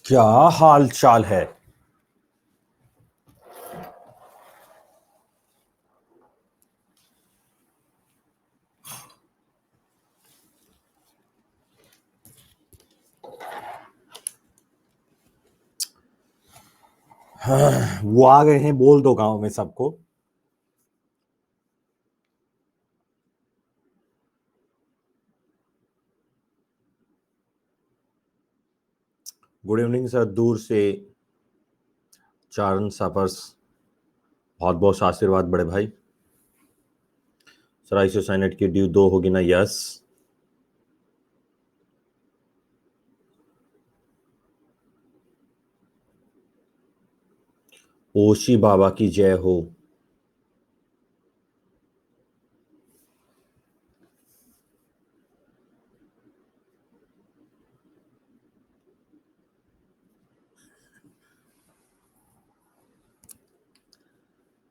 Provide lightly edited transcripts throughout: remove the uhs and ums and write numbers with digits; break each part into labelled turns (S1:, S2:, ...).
S1: क्या हाल चाल है। वो आ गए हैं, बोल दो गांव में सबको। गुड इवनिंग सर, दूर से चारण सापर्स। बहुत बहुत आशीर्वाद बड़े भाई। सर आईसीयू साइनेट की ड्यू 2 होगी ना? यस। ओशी बाबा की जय हो।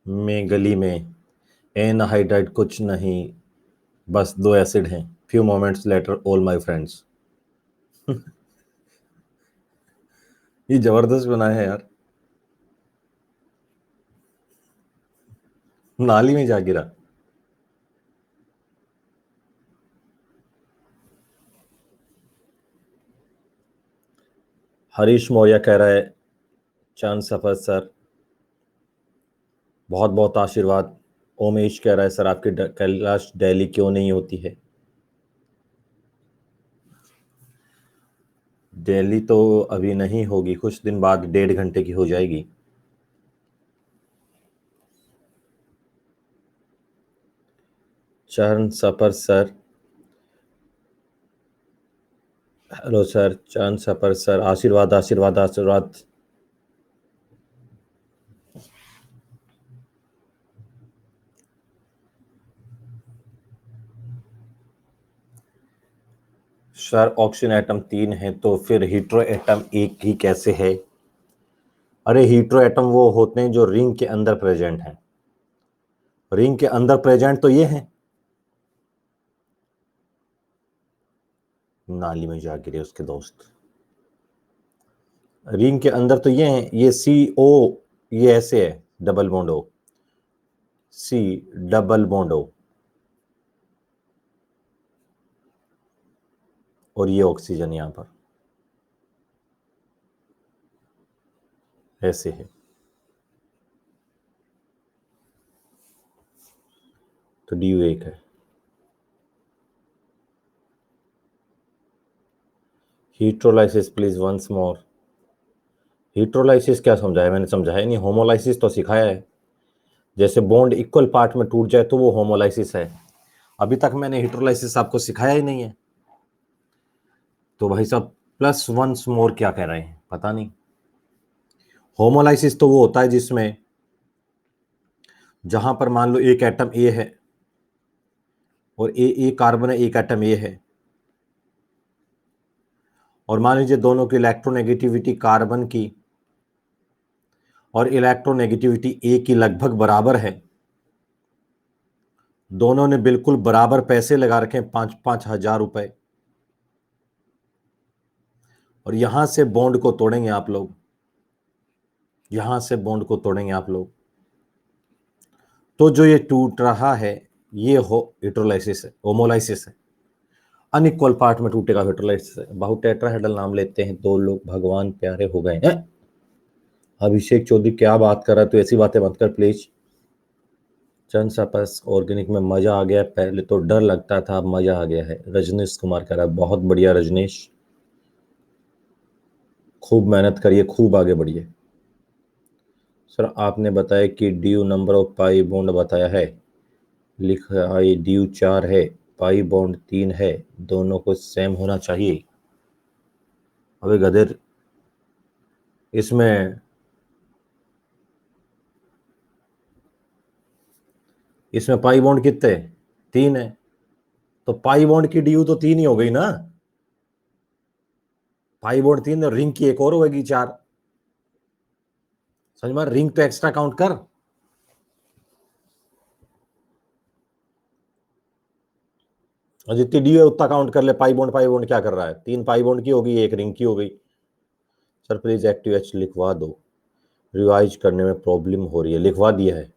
S1: मैं गली में एनहाइड्राइड कुछ नहीं, बस 2 एसिड हैं। Few moments later all my friends. ये जबरदस्त बनाया है यार। नाली में जा गिरा। हरीश मौर्य कह रहा है, चांद सफर सर बहुत बहुत आशीर्वाद। ओमेश कह रहा है, सर आपकी कैलाश डेली क्यों नहीं होती है? दिल्ली तो अभी नहीं होगी, कुछ दिन बाद 1.5 घंटे की हो जाएगी। चरण सफर सर, हेलो सर। चरण सफर सर, आशीर्वाद आशीर्वाद आशीर्वाद। सर ऑक्सीजन एटम 3 है तो फिर हीट्रो एटम 1 ही कैसे है? अरे हीट्रो एटम वो होते हैं जो रिंग के अंदर प्रेजेंट हैं। रिंग के अंदर प्रेजेंट तो ये हैं। नाली में जा गिरे उसके दोस्त। रिंग के अंदर तो ये हैं, ये सी ओ, ये ऐसे है, double bond O, C double bond O, और ये ऑक्सीजन यहां पर ऐसे है। तो ड्यू 1 है। हीट्रोलाइसिस प्लीज वंस मोर। हीट्रोलाइसिस क्या समझाया? मैंने समझाया नहीं, होमोलाइसिस तो सिखाया है। जैसे बॉन्ड इक्वल पार्ट में टूट जाए तो वो होमोलाइसिस है। अभी तक मैंने हीट्रोलाइसिस आपको सिखाया ही नहीं है। तो भाई साहब प्लस वंस मोर क्या कह रहे हैं पता नहीं। होमोलाइसिस तो वो होता है जिसमें जहां पर मान लो एक एटम ए है और ए कार्बन है, एक एटम ए है, और मान लीजिए दोनों की इलेक्ट्रोनेगेटिविटी कार्बन की और इलेक्ट्रोनेगेटिविटी ए की लगभग बराबर है। दोनों ने बिल्कुल बराबर पैसे लगा रखे हैं, 5,000 रुपए। और यहां से बॉन्ड को तोड़ेंगे आप लोग, यहां से बॉन्ड को तोड़ेंगे आप लोग, तो जो ये टूट रहा है ये हो हीट्रोलाइसिस है, होमोलाइसिस है। अनइक्वल पार्ट में टूटेगा हीट्रोलाइसिस है। बहुटेट्राहेड्रल नाम लेते हैं, 2 लोग भगवान प्यारे हो गए हैं। अभिषेक चौधरी क्या बात कर रहा है? तो ऐसी बातें मत कर प्लीज। चंद सापस ऑर्गेनिक में मजा आ गया, पहले तो डर लगता था अब मजा आ गया है। रजनीश कुमार कह रहा है, बहुत बढ़िया रजनीश, खूब मेहनत करिए, खूब आगे बढ़िए। सर आपने बताया कि due number of pi bond बताया है, लिखा है ड्यू 4 है, पाई बॉन्ड 3 है, दोनों को सेम होना चाहिए। अबे गधेर, इसमें इसमें पाई बॉन्ड कितने? 3 है, तो पाई बॉन्ड की ड्यू तो 3 ही हो गई ना। पाई बॉन्ड 3, रिंग की एक और होगी 4। समझ में? रिंग तो एक्स्ट्रा काउंट कर। और जितनी ड्यू है उतना काउंट कर ले। पाई बॉन्ड क्या कर रहा है? 3 पाई बॉन्ड की होगी, 1 रिंग की हो गई। सर प्लीज एक्टिव एच लिखवा दो, रिवाइज करने में प्रॉब्लम हो रही है। लिखवा दिया है,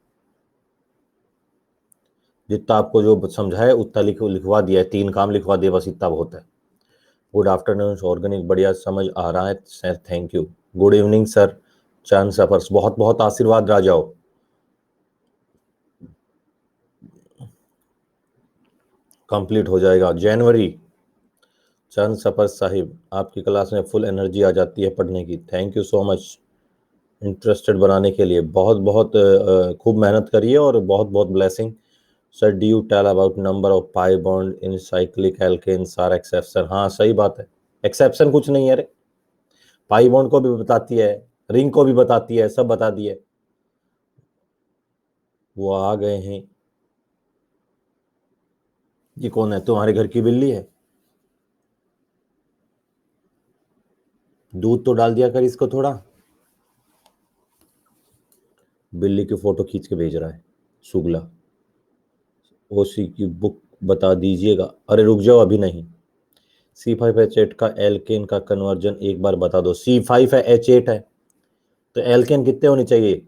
S1: जितना आपको जो समझाए उतना लिखवा दिया है, 3 काम लिखवा दिया, बस इतना बहुत है। गुड आफ्टरनून ऑर्गेनिक, बढ़िया समझ आ रहा है sir, thank you. Good evening sir, चांद सफर्स, बहुत बहुत आशीर्वाद राजाओ। कंप्लीट हो जाएगा जनवरी। चंद सफर साहिब, आपकी क्लास में फुल एनर्जी आ जाती है पढ़ने की, thank you so much. Interested बनाने के लिए बहुत बहुत खूब मेहनत करिए और बहुत बहुत blessing. Sir do you tell about number of pi bond in cyclic alkenes are exception. हाँ सही बात है, एक्सेप्शन कुछ नहीं है रे, पाई बॉन्ड को भी बताती है, रिंग को भी बताती है, सब बता दिए। वो आ गए हैं। ये कौन है, तुम्हारे घर की बिल्ली है? दूध तो डाल दिया कर इसको थोड़ा। बिल्ली की फोटो खींच के भेज रहा है सुगला। ओसी की बुक बता दीजिएगा। अरे रुक जाओ, अभी नहीं। C5H8 का एल्केन का कन्वर्जन एक बार बता दो। C5 है, H8 है, तो एल्केन कितने होने चाहिए?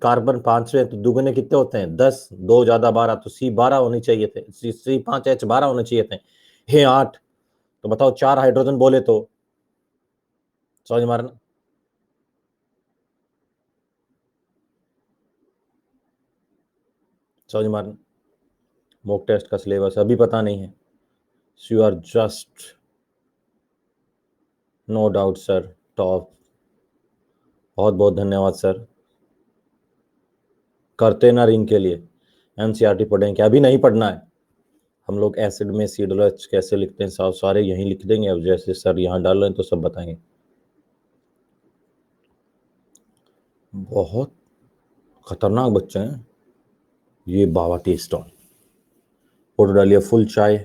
S1: कार्बन 5 है तो दुगने कितने होते हैं? 10, 2 ज्यादा 12, तो C12 होने चाहिए थे, C5H12 होने चाहिए थे। हे 8, तो बताओ 4 हाइड्रोजन बोले तो समझ मारना। समझ मारना। मॉक टेस्ट का सिलेबस अभी पता नहीं है। You are just, no doubt sir, top. बहुत बहुत धन्यवाद सर। करते ना रिंग के लिए एनसीईआरटी पढ़ेंगे, अभी नहीं पढ़ना है। हम लोग एसिड में सीडोएच कैसे लिखते हैं साफ सारे यहीं लिख देंगे, अब जैसे सर यहाँ डाल रहे हैं तो सब बताएंगे। बहुत खतरनाक बच्चे हैं ये। बाबा टी स्टॉल फोटो डालिए, फुल चाय,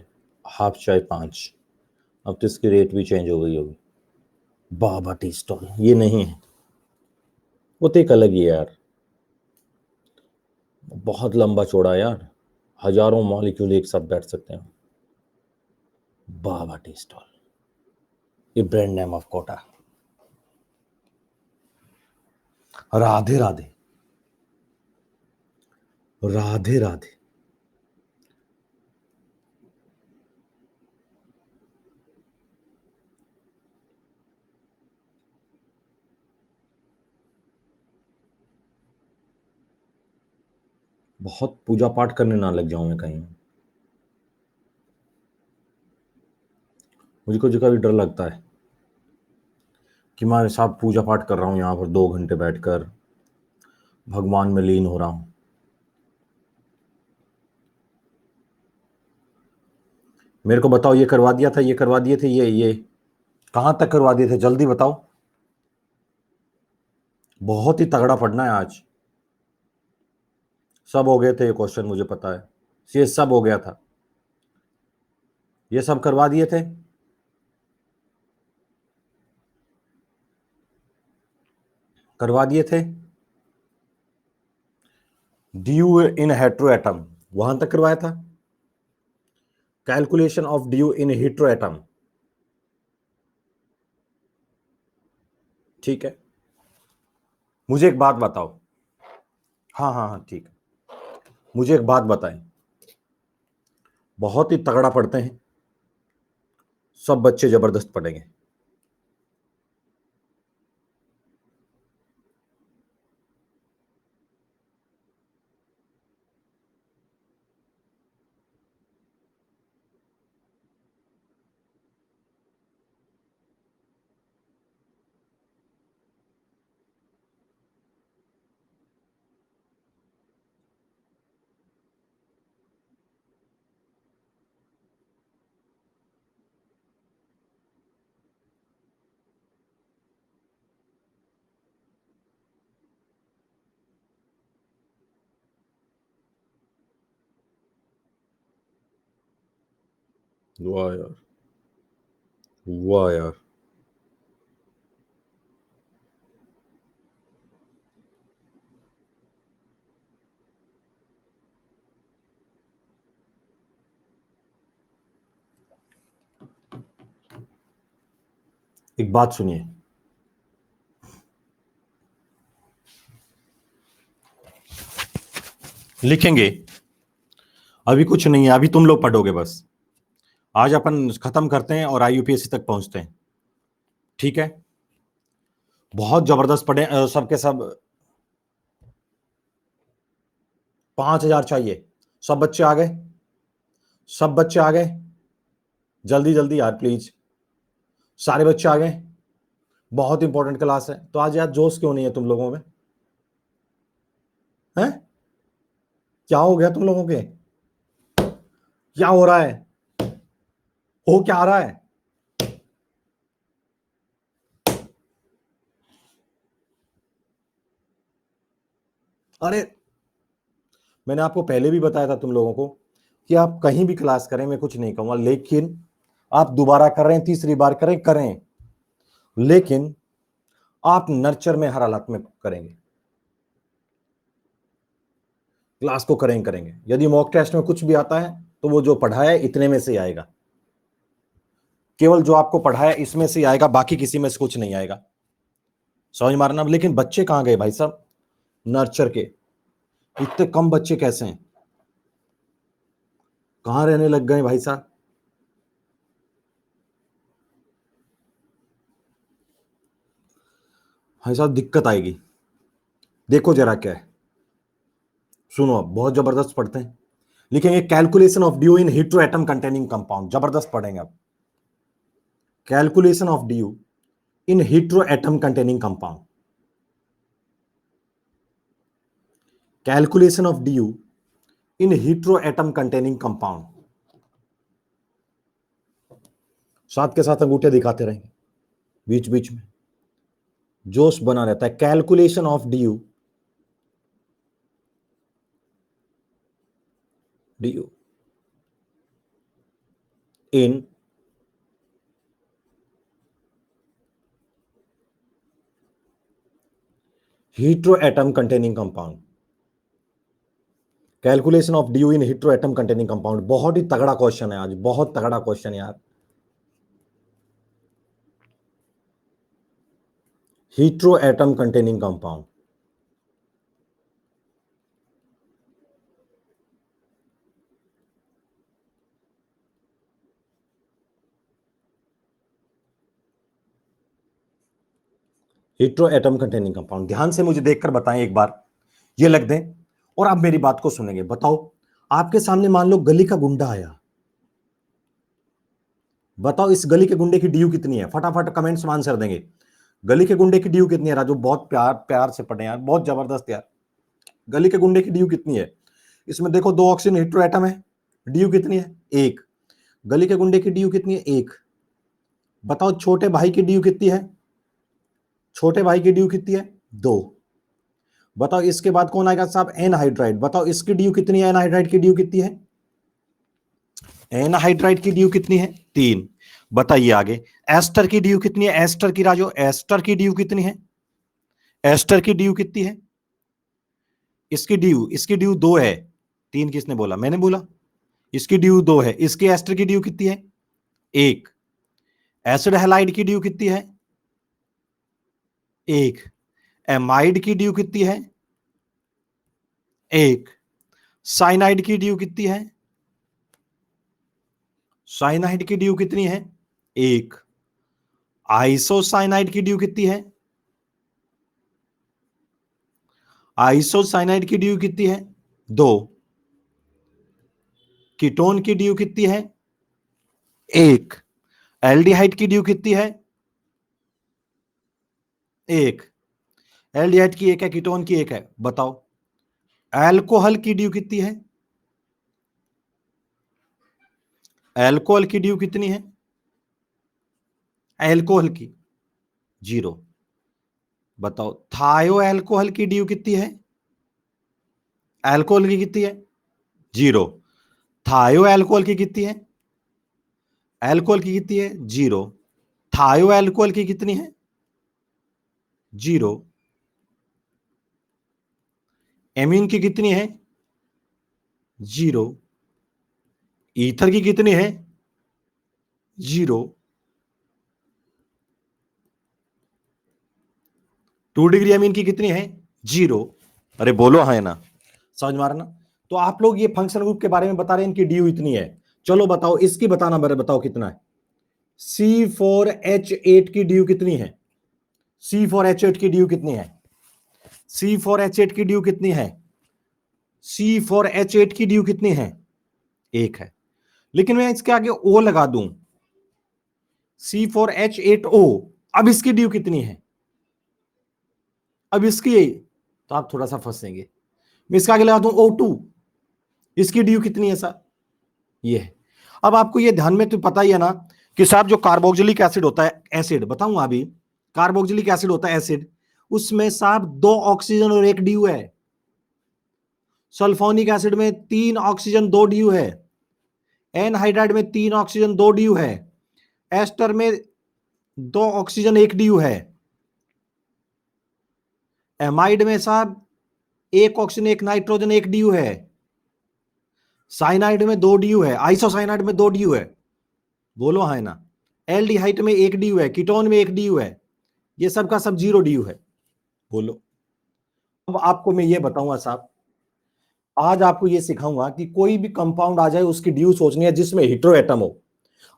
S1: हाफ चाय 5। अब तो इसकी रेट भी चेंज हो गई होगी। बाबा टी स्टॉल ये नहीं है, वो तो एक अलग ही है यार, बहुत लंबा चौड़ा है यार, हजारों मॉलिक्यूल एक साथ बैठ सकते हैं। बाबा टी स्टॉल, ये brand name of Kota. Radhe Radhe, Radhe Radhe. बहुत पूजा पाठ करने ना लग जाऊं मैं कहीं। मुझको जो कभी डर लगता है कि मैं साहब पूजा पाठ कर रहा हूं यहां पर 2 घंटे बैठकर, भगवान में लीन हो रहा हूं। मेरे को बताओ, ये करवा दिया था, ये करवा दिए थे, ये कहां तक करवा दिए थे, जल्दी बताओ। बहुत ही तगड़ा पढ़ना है आज। सब हो गए थे ये क्वेश्चन, मुझे पता है, ये सब हो गया था। ये सब करवा दिए थे, करवा दिए थे। ड्यू इन हेट्रो एटम वहां तक करवाया था। Calculation of due in hetero atom, ठीक है। मुझे एक बात बताओ, हाँ हाँ हाँ ठीक है, मुझे एक बात बताएं। बहुत ही तगड़ा पढ़ते हैं सब बच्चे, जबरदस्त पढ़ेंगे। वाह यार, वाह यार। एक बात सुनिए, लिखेंगे। अभी कुछ नहीं है, अभी तुम लोग पढ़ोगे बस। आज अपन खत्म करते हैं और IUPAC तक पहुंचते हैं, ठीक है? बहुत जबरदस्त पढ़े सबके सब। 5,000 चाहिए। सब बच्चे आ गए? सब बच्चे आ गए? जल्दी जल्दी यार प्लीज। सारे बच्चे आ गए? बहुत इंपॉर्टेंट क्लास है। तो आज यार जोश क्यों नहीं है तुम लोगों में? हैं? क्या हो गया तुम लोगों के? क्या हो रहा है? हो क्या रहा है? अरे मैंने आपको पहले भी बताया था तुम लोगों को कि आप कहीं भी क्लास करें, मैं कुछ नहीं कहूंगा, लेकिन आप दोबारा कर रहे हैं, तीसरी बार करें करें, लेकिन आप नर्चर में हर हालत में करेंगे। क्लास को करेंगे करेंगे। यदि मॉक टेस्ट में कुछ भी आता है तो वो जो पढ़ाया है इतने में से आएगा, केवल जो आपको पढ़ाया इसमें से आएगा, बाकी किसी में से कुछ नहीं आएगा। समझ मारना। लेकिन बच्चे कहां गए भाई साहब नर्चर के? इतने कम बच्चे कैसे हैं? कहां रहने लग गए भाई साहब? भाई साहब दिक्कत आएगी। देखो जरा क्या है, सुनो। अब बहुत जबरदस्त पढ़ते हैं। लिखेंगे calculation of due in heteroatom containing compound. जबरदस्त पढ़ेंगे अब। Calculation of due in heteroatom containing compound. Calculation of due in heteroatom containing compound. साथ के साथ अंगूठे दिखाते रहेंगे बीच बीच में, जोश बना रहता है। Calculation of due in heteroatom containing compound. Calculation of due in heteroatom containing compound. बहुत ही तगड़ा क्वेश्चन है आज, बहुत तगड़ा क्वेश्चन यार। Heteroatom containing compound. Heteroatom containing compound. ध्यान से मुझे देखकर बताएं एक बार, ये लग दें और आप मेरी बात को सुनेंगे। बताओ, आपके सामने मान लो गली का गुंडा आया। बताओ इस गली के गुंडे की ड्यू कितनी है? फटाफट कमेंट्स में आंसर देंगे। गली के गुंडे की ड्यू कितनी है? राजू बहुत प्यार प्यार से पढ़े यार, बहुत जबरदस्त यार। गली के गुंडे की ड्यू कितनी है? इसमें देखो 2 ऑक्सीजन हेटेरोएटम है, ड्यू कितनी है? 1। गली के गुंडे की ड्यू कितनी है? 1। बताओ छोटे भाई की ड्यू कितनी है? छोटे भाई की ड्यू कितनी है? 2। बताओ इसके बाद कौन आएगा साहब? एनहाइड्राइड। बताओ इसकी ड्यू कितनी है? एनहाइड्राइड की ड्यू कितनी है? एनहाइड्राइड की ड्यू कितनी है? 3। बताइए आगे एस्टर की ड्यू कितनी है? एस्टर की राजो, एस्टर की ड्यू कितनी है? एस्टर की ड्यू कितनी है? इसकी ड्यू 2 है। 3 किसने बोला? मैंने बोला। इसकी ड्यू 2 है। इसकी एस्टर की ड्यू कितनी है? 1। एसिड हैलाइड की ड्यू कितनी है? 1। एमाइड की ड्यू कितनी है? 1। साइनाइड की ड्यू कितनी है? साइनाइड की ड्यू कितनी है? 1। आइसोसाइनाइड की ड्यू कितनी है? आइसोसाइनाइड की ड्यू कितनी है? 2। कीटोन की ड्यू कितनी है? 1। एल्डिहाइड की ड्यू कितनी है? 1। एल्डिहाइड की 1 है, कीटोन की 1 है। बताओ एल्कोहल की ड्यू कितनी है? एल्कोहल की ड्यू कितनी है? एल्कोहल की 0। बताओ थायो एल्कोहल की ड्यू कितनी है? एल्कोहल की कितनी है? 0। थायो एल्कोहल की कितनी है? एल्कोहल की कितनी है? 0। थायो एल्कोहल की कितनी है? 0। एमीन की कितनी है? 0। ईथर की कितनी है? 0। 2 डिग्री एमीन की कितनी है? 0। अरे बोलो हाँ ना, समझ मारना। तो आप लोग ये फंक्शन ग्रुप के बारे में बता रहे हैं, इनकी ड्यू इतनी है, चलो बताओ इसकी बताना, बताओ कितना है। C4H8 की ड्यू कितनी है? C4H8 की ड्यू कितनी है? C4H8 की ड्यू कितनी है? C4H8 की ड्यू कितनी है? 1 है। लेकिन मैं इसके आगे O लगा दूं, C4H8O, अब इसकी ड्यू कितनी है? अब इसकी, तो आप थोड़ा सा फंसेंगे। मैं इसके आगे लगा दूं O2, इसकी ड्यू कितनी है सर? ये है। अब आपको ये ध्यान में तो पता ही है ना कि साहब जो कार्बोक्सिलिक एसिड होता है, एसिड बताऊंगा अभी, कार्बोक्सिलिक एसिड होता है एसिड, उसमें साहब 2 ऑक्सीजन और 1 ड्यू है। सल्फोनिक एसिड में 3 ऑक्सीजन 2 ड्यू है। एनहाइड्राइड में 3 ऑक्सीजन 2 ड्यू है। एस्टर में 2 ऑक्सीजन 1 ड्यू है। एमाइड में साहब 1 ऑक्सीजन 1 नाइट्रोजन 1 ड्यू है। साइनाइड में 2 ड्यू है। आइसोसाइनाइड में 2 ड्यू है। बोलो हाँ ना। एल्डिहाइड में 1 ड्यू है। कीटोन में 1 ड्यू है। ये सब का सब 0 ड्यू है। बोलो। अब आपको मैं ये बताऊंगा साहब, आज आपको ये सिखाऊंगा कि कोई भी कंपाउंड आ जाए उसकी ड्यू सोचनी है जिसमें हेटेरो एटम हो।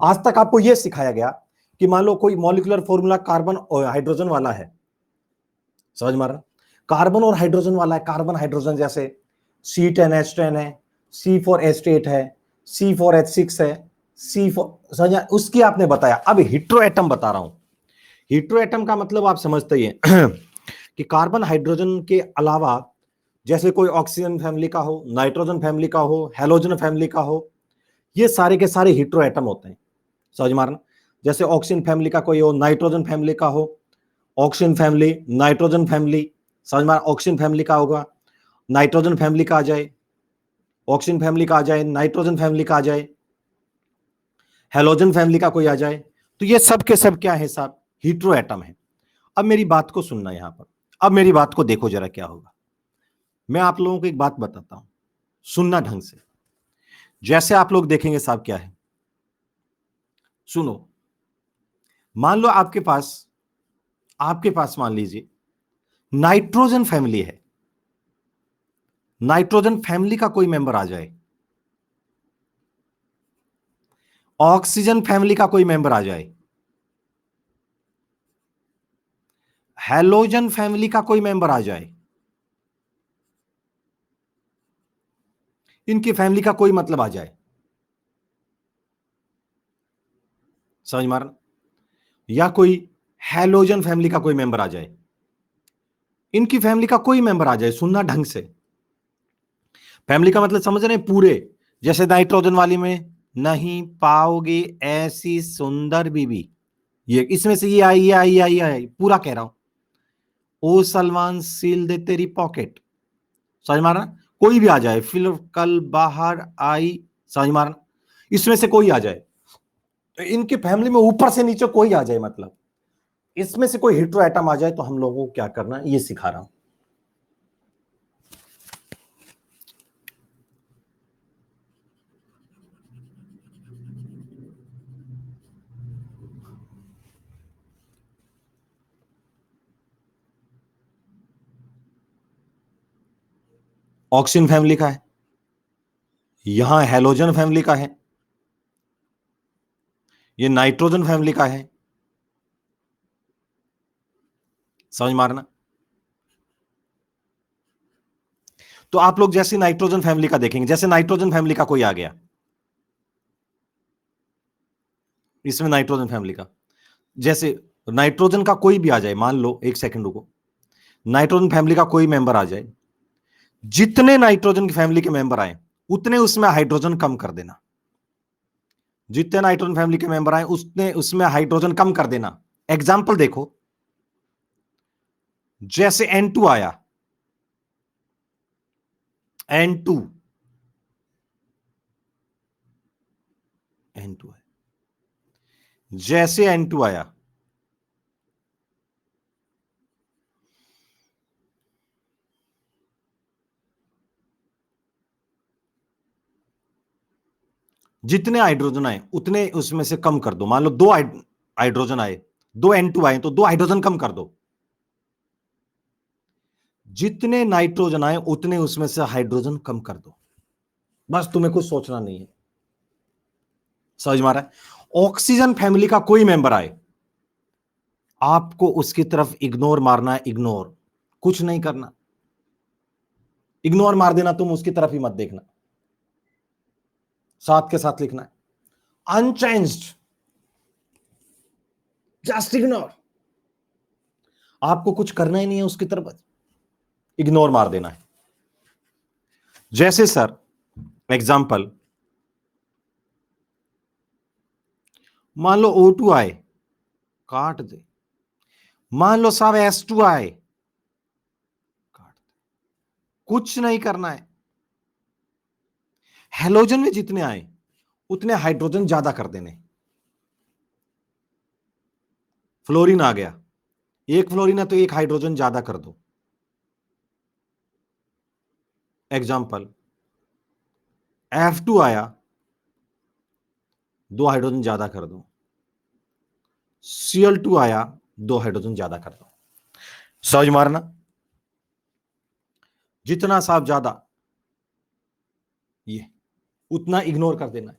S1: आज तक आपको ये सिखाया गया कि मान लो कोई मॉलिक्यूलर फॉर्मूला कार्बन और हाइड्रोजन वाला है, समझ मार, कार्बन और हाइड्रोजन वाला है, कार्बन हाइड्रोजन, जैसे C10H10 है, C4H8 है, C4H6 है, C4, समझ, उसकी आपने बताया। अब हेटेरो एटम बता रहा हूं। हेटेरो एटम का मतलब आप समझते ही हैं कि कार्बन हाइड्रोजन के अलावा जैसे कोई ऑक्सीजन फैमिली का हो, नाइट्रोजन फैमिली का हो, हैलोजन फैमिली का हो, ये सारे के सारे हेटेरो एटम होते हैं, समझ मारना। जैसे ऑक्सीजन फैमिली का कोई हो, नाइट्रोजन फैमिली का हो, ऑक्सीजन फैमिली, नाइट्रोजन फैमिली, समझ मार, ऑक्सीजन फैमिली का होगा, नाइट्रोजन फैमिली का आ जाए, ऑक्सीजन फैमिली का आ जाए, नाइट्रोजन फैमिली का आ जाए, हैलोजन फैमिली का कोई आ जाए, तो ये सब के सब क्या है साहब? हेटेरो एटम है। अब मेरी बात को सुनना यहां पर, अब मेरी बात को देखो जरा क्या होगा। मैं आप लोगों को एक बात बताता हूं, सुनना ढंग से। जैसे आप लोग देखेंगे साहब क्या है, सुनो। मान लो आपके पास मान लीजिए नाइट्रोजन फैमिली है, नाइट्रोजन फैमिली का कोई मेंबर आ जाए, ऑक्सीजन फैमिली का कोई मेंबर आ जाए, हैलोजन फैमिली का कोई मेंबर आ जाए, इनकी फैमिली का कोई मतलब आ जाए, समझ मारना, या कोई हैलोजन फैमिली का कोई मेंबर आ जाए, इनकी फैमिली का कोई मेंबर आ जाए, सुनना ढंग से। फैमिली का मतलब समझ रहे हैं पूरे। जैसे नाइट्रोजन वाली में नहीं पाओगे ऐसी सुंदर बीबी, ये इसमें से ये आई, ये आई, ये आई, ये आई, पूरा कह रहा हूं। ओ सलमान सील दे तेरी पॉकेट, समझ मारना। कोई भी आ जाए, फिर कल बाहर आई, समझ मारना, इसमें से कोई आ जाए, तो इनकी फैमिली में ऊपर से नीचे कोई आ जाए, मतलब इसमें से कोई हेटेरो एटम आ जाए, तो हम लोगों को क्या करना है ये सिखा रहा हूं। ऑक्सीजन फैमिली का है, यहां हैलोजन फैमिली का है, ये नाइट्रोजन फैमिली का है, समझ मारना। तो आप लोग जैसे नाइट्रोजन फैमिली का देखेंगे, जैसे नाइट्रोजन फैमिली का कोई आ गया, इसमें नाइट्रोजन फैमिली का, जैसे नाइट्रोजन का कोई भी आ जाए, मान लो, एक सेकंड रुको, नाइट्रोजन फैमिली का कोई मेंबर आ जाए, जितने नाइट्रोजन की फैमिली के मेंबर आए उतने उसमें हाइड्रोजन कम कर देना। जितने नाइट्रोजन फैमिली के मेंबर आए उतने उसमें हाइड्रोजन कम कर देना। एग्जाम्पल देखो, जैसे N2 आया, N2 N2 है, जैसे N2 आया, जितने हाइड्रोजन आए उतने उसमें से कम कर दो। मान लो 2 हाइड्रोजन आए, 2 N2 आए, तो 2 हाइड्रोजन कम कर दो। जितने नाइट्रोजन आए उतने उसमें से हाइड्रोजन कम कर दो। बस तुम्हें कुछ सोचना नहीं है। समझ में आ रहा है? ऑक्सीजन फैमिली का कोई मेंबर आए, आपको उसकी तरफ इग्नोर मारना है, इग्नोर, कुछ नहीं करना, इग्नोर मार देना, तुम उसकी तरफ ही मत देखना, साथ के साथ लिखना है अनचेंज्ड, जस्ट इग्नोर। आपको कुछ करना ही नहीं है, उसकी तरफ इग्नोर मार देना है। जैसे सर एग्जाम्पल, मान लो O2 आए, काट दे। मान लो साहब S2 आए, काट दे, कुछ नहीं करना है। हेलोजन में जितने आए उतने हाइड्रोजन ज्यादा कर देने। फ्लोरीन आ गया, एक फ्लोरीन है तो एक हाइड्रोजन ज्यादा कर दो। एग्जाम्पल, F2 आया, 2 हाइड्रोजन ज्यादा कर दो। Cl2 आया, 2 हाइड्रोजन ज्यादा कर दो। समझ मारना, जितना साहब ज्यादा ये उतना इग्नोर कर देना है,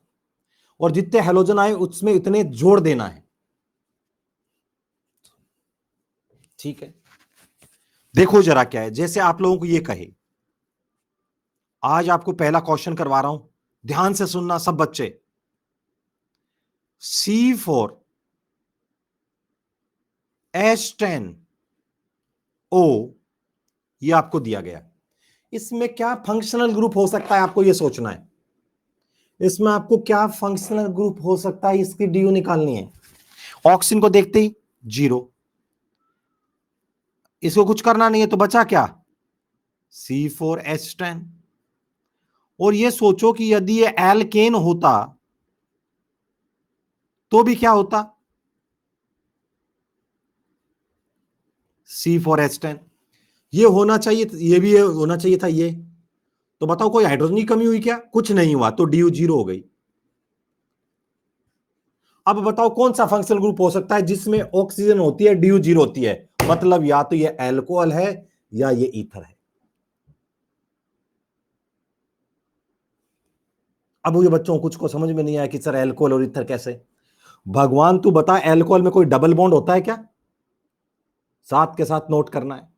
S1: और जितने हेलोजन आए उसमें इतने जोड़ देना है। ठीक है, देखो जरा क्या है। जैसे आप लोगों को ये कहे, आज आपको पहला क्वेश्चन करवा रहा हूं, ध्यान से सुनना सब बच्चे। C4H10O ये आपको दिया गया, इसमें क्या फंक्शनल ग्रुप हो सकता है आपको ये सोचना है। इसमें आपको क्या फंक्शनल ग्रुप हो सकता है, इसकी डी निकालनी है। ऑक्सीजन को देखते ही 0, इसको कुछ करना नहीं है तो बचा क्या, C4H10। और ये सोचो कि यदि ये एल्केन होता तो भी क्या होता, C4H10। ये होना चाहिए, ये भी होना चाहिए था ये। तो बताओ कोई हाइड्रोजन की कमी हुई क्या, कुछ नहीं हुआ, तो DU 0 हो गई। अब बताओ कौन सा फंक्शनल ग्रुप हो सकता है जिसमें ऑक्सीजन होती है, DU 0 होती है, मतलब या तो ये एल्कोहल है या ये ईथर है। अब ये बच्चों कुछ को समझ में नहीं आया कि सर एल्कोहल और ईथर कैसे। भगवान तू बता, एल्कोहल में कोई डबल बॉन्ड होता है क्या, साथ के साथ नोट करना है।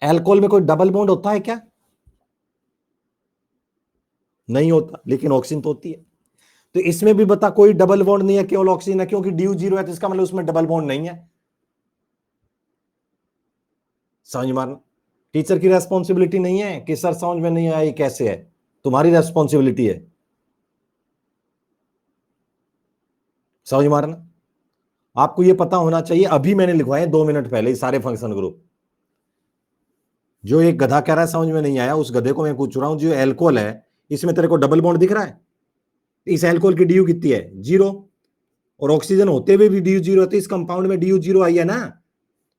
S1: एल्कोहल में कोई डबल बॉन्ड होता है क्या, नहीं होता, लेकिन ऑक्सीजन तो होती है। तो इसमें भी बता कोई डबल बॉन्ड नहीं है, केवल ऑक्सीजन है, क्योंकि DU 0 है तो इसका मतलब उसमें डबल बॉन्ड नहीं है। समझ मारना, टीचर की रेस्पॉन्सिबिलिटी नहीं है कि सर समझ में नहीं आया ये कैसे है, तुम्हारी रेस्पॉन्सिबिलिटी है। समझ मारना, आपको ये पता होना चाहिए। अभी मैंने लिखवाए 2 मिनट पहले ही सारे फंक्शन ग्रुप। जो एक गधा कह रहा है समझ में नहीं आया, उस गधे को मैं पूछ रहा हूं, जो एल्कोहल है इसमें तेरे को डबल बॉन्ड दिख रहा है, इस एल्कोहल की DU कितनी है, 0, और ऑक्सीजन होते हुए भी DU 0 है, तो इस कंपाउंड में DU 0 आई है ना।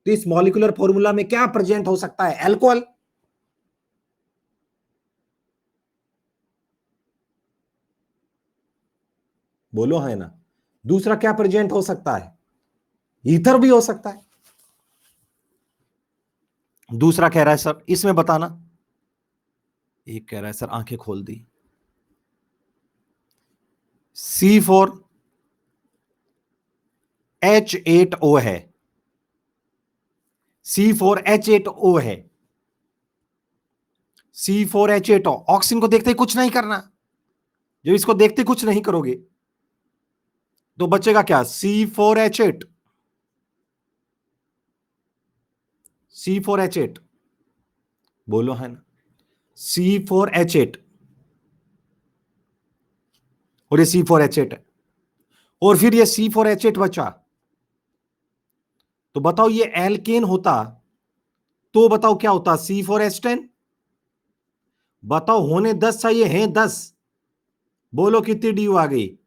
S1: तो इस मॉलिक्यूलर फॉर्मूला में क्या प्रेजेंट हो सकता है, एल्कोहल। बोलो है ना। दूसरा क्या प्रेजेंट हो सकता है, ईथर भी हो सकता है। दूसरा कह रहा है सर इसमें बताना, एक कह रहा है सर आंखें खोल दी, C4H8O है, C4H8O है, C4H8O। ऑक्सीजन को देखते ही कुछ नहीं करना, जब इसको देखते कुछ नहीं करोगे तो बचेगा क्या, C4H8, C4H8, बोलो है ना, C4H8, और ये C4H8 है, और फिर ये C4H8 बचा। तो बताओ ये एल्केन होता तो बताओ क्या होता, C4H10। बताओ होने 10 चाहिए, हैं 10, बोलो कितनी DU आ गई,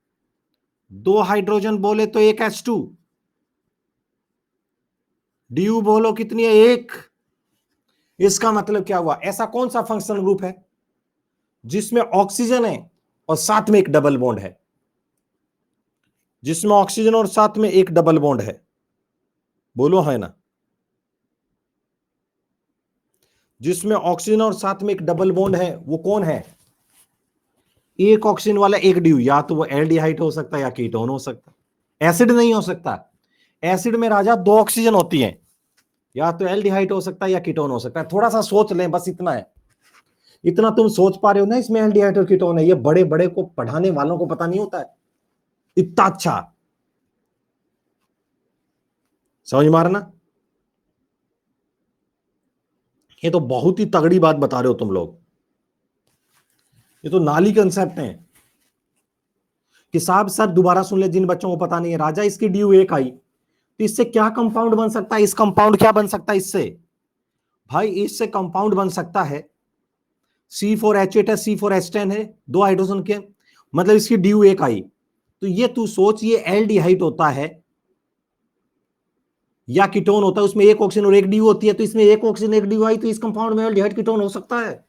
S1: 2 हाइड्रोजन बोले तो एक H2, DU बोलो कितनी है, 1। इसका मतलब क्या हुआ, ऐसा कौन सा फंक्शनल ग्रुप है जिसमें ऑक्सीजन है और साथ में एक डबल बॉन्ड है, जिसमें ऑक्सीजन और साथ में एक डबल बॉन्ड है, बोलो है ना। जिसमें ऑक्सीजन और साथ में एक डबल बॉन्ड है वो कौन है, एक ऑक्सीजन वाला एक ड्यू, या तो वो एल्डिहाइड हो सकता है या कीटोन हो सकता है। एसिड नहीं हो सकता। एसिड में राजा दो ऑक्सीजन होती है, या तो एल्डिहाइड हो सकता है या कीटोन हो सकता है। थोड़ा सा सोच लें, बस इतना है। इतना तुम सोच पा रहे हो ना, इसमें एल्डिहाइड और कीटोन है। ये बड़े बड़े को पढ़ाने वालों को पता नहीं होता है इतना अच्छा। समझ मारना, ये तो बहुत ही तगड़ी बात बता रहे हो तुम लोग। ये तो नाली कंसेप्ट है कि साहब सर दोबारा सुन ले, जिन बच्चों को पता नहीं है। राजा इसकी ड्यू एक आई, तो इससे क्या कंपाउंड बन सकता है? इस कंपाउंड क्या बन सकता है इससे? भाई इससे कंपाउंड बन सकता है C4H8 है, C4H10 है, दो हाइड्रोजन के, मतलब इसकी ड्यू एक आई। तो ये तू सोच, ये एल्डिहाइड होता है या कीटोन होता है? उसमें एक ऑक्सीजन और एक ड्यू होती है, तो इसमें एक ऑक्सीजन एक ड्यू आई, तो इस कंपाउंड में एल्डिहाइड कीटोन हो सकता है।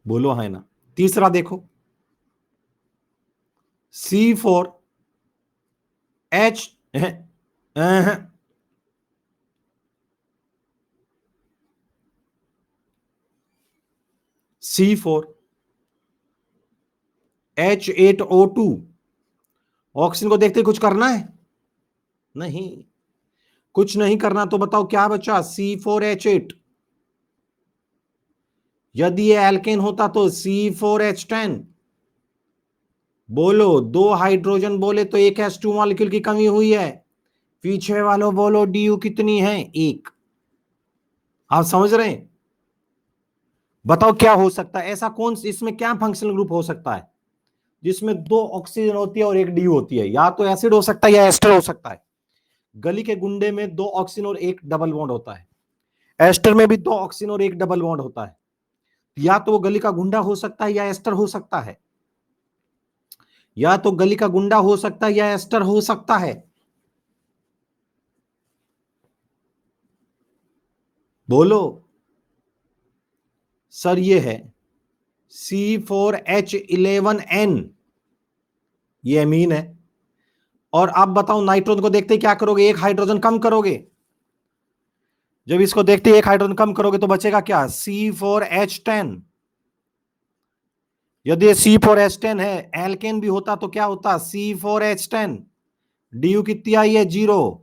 S1: बोलो है ना। तीसरा देखो, C4H C4H8O2, ऑक्सीजन को देखते कुछ करना है? नहीं, कुछ नहीं करना। तो बताओ क्या बचा? C4H8। यदि ये एल्केन होता तो C4H10। बोलो, दो हाइड्रोजन बोले तो एक H2 मॉलिक्यूल की कमी हुई है। पीछे वालों बोलो ड्यू कितनी है? एक। आप समझ रहे हैं? बताओ क्या हो सकता है ऐसा? कौन, इसमें क्या फंक्शनल ग्रुप हो सकता है जिसमें दो ऑक्सीजन होती है और एक ड्यू होती है? या तो एसिड हो सकता है या एस्टर हो सकता है। गली के गुंडे में दो ऑक्सीजन और एक डबल बॉन्ड होता है। एस्टर में भी दो ऑक्सीजन और एक डबल बॉन्ड होता है। या तो वो गली का गुंडा हो सकता है या एस्टर हो सकता है। या तो गली का गुंडा हो सकता है या एस्टर हो सकता है। बोलो सर, ये है C4H11N, ये एमीन है। और आप बताओ नाइट्रोजन को देखते क्या करोगे? एक हाइड्रोजन कम करोगे। जब इसको देखते एक हाइड्रोजन कम करोगे तो बचेगा क्या? C4H10। यदि C4H10 है, एल्केन भी होता तो क्या होता? C4H10। ड्यू कितनी आई है? 0।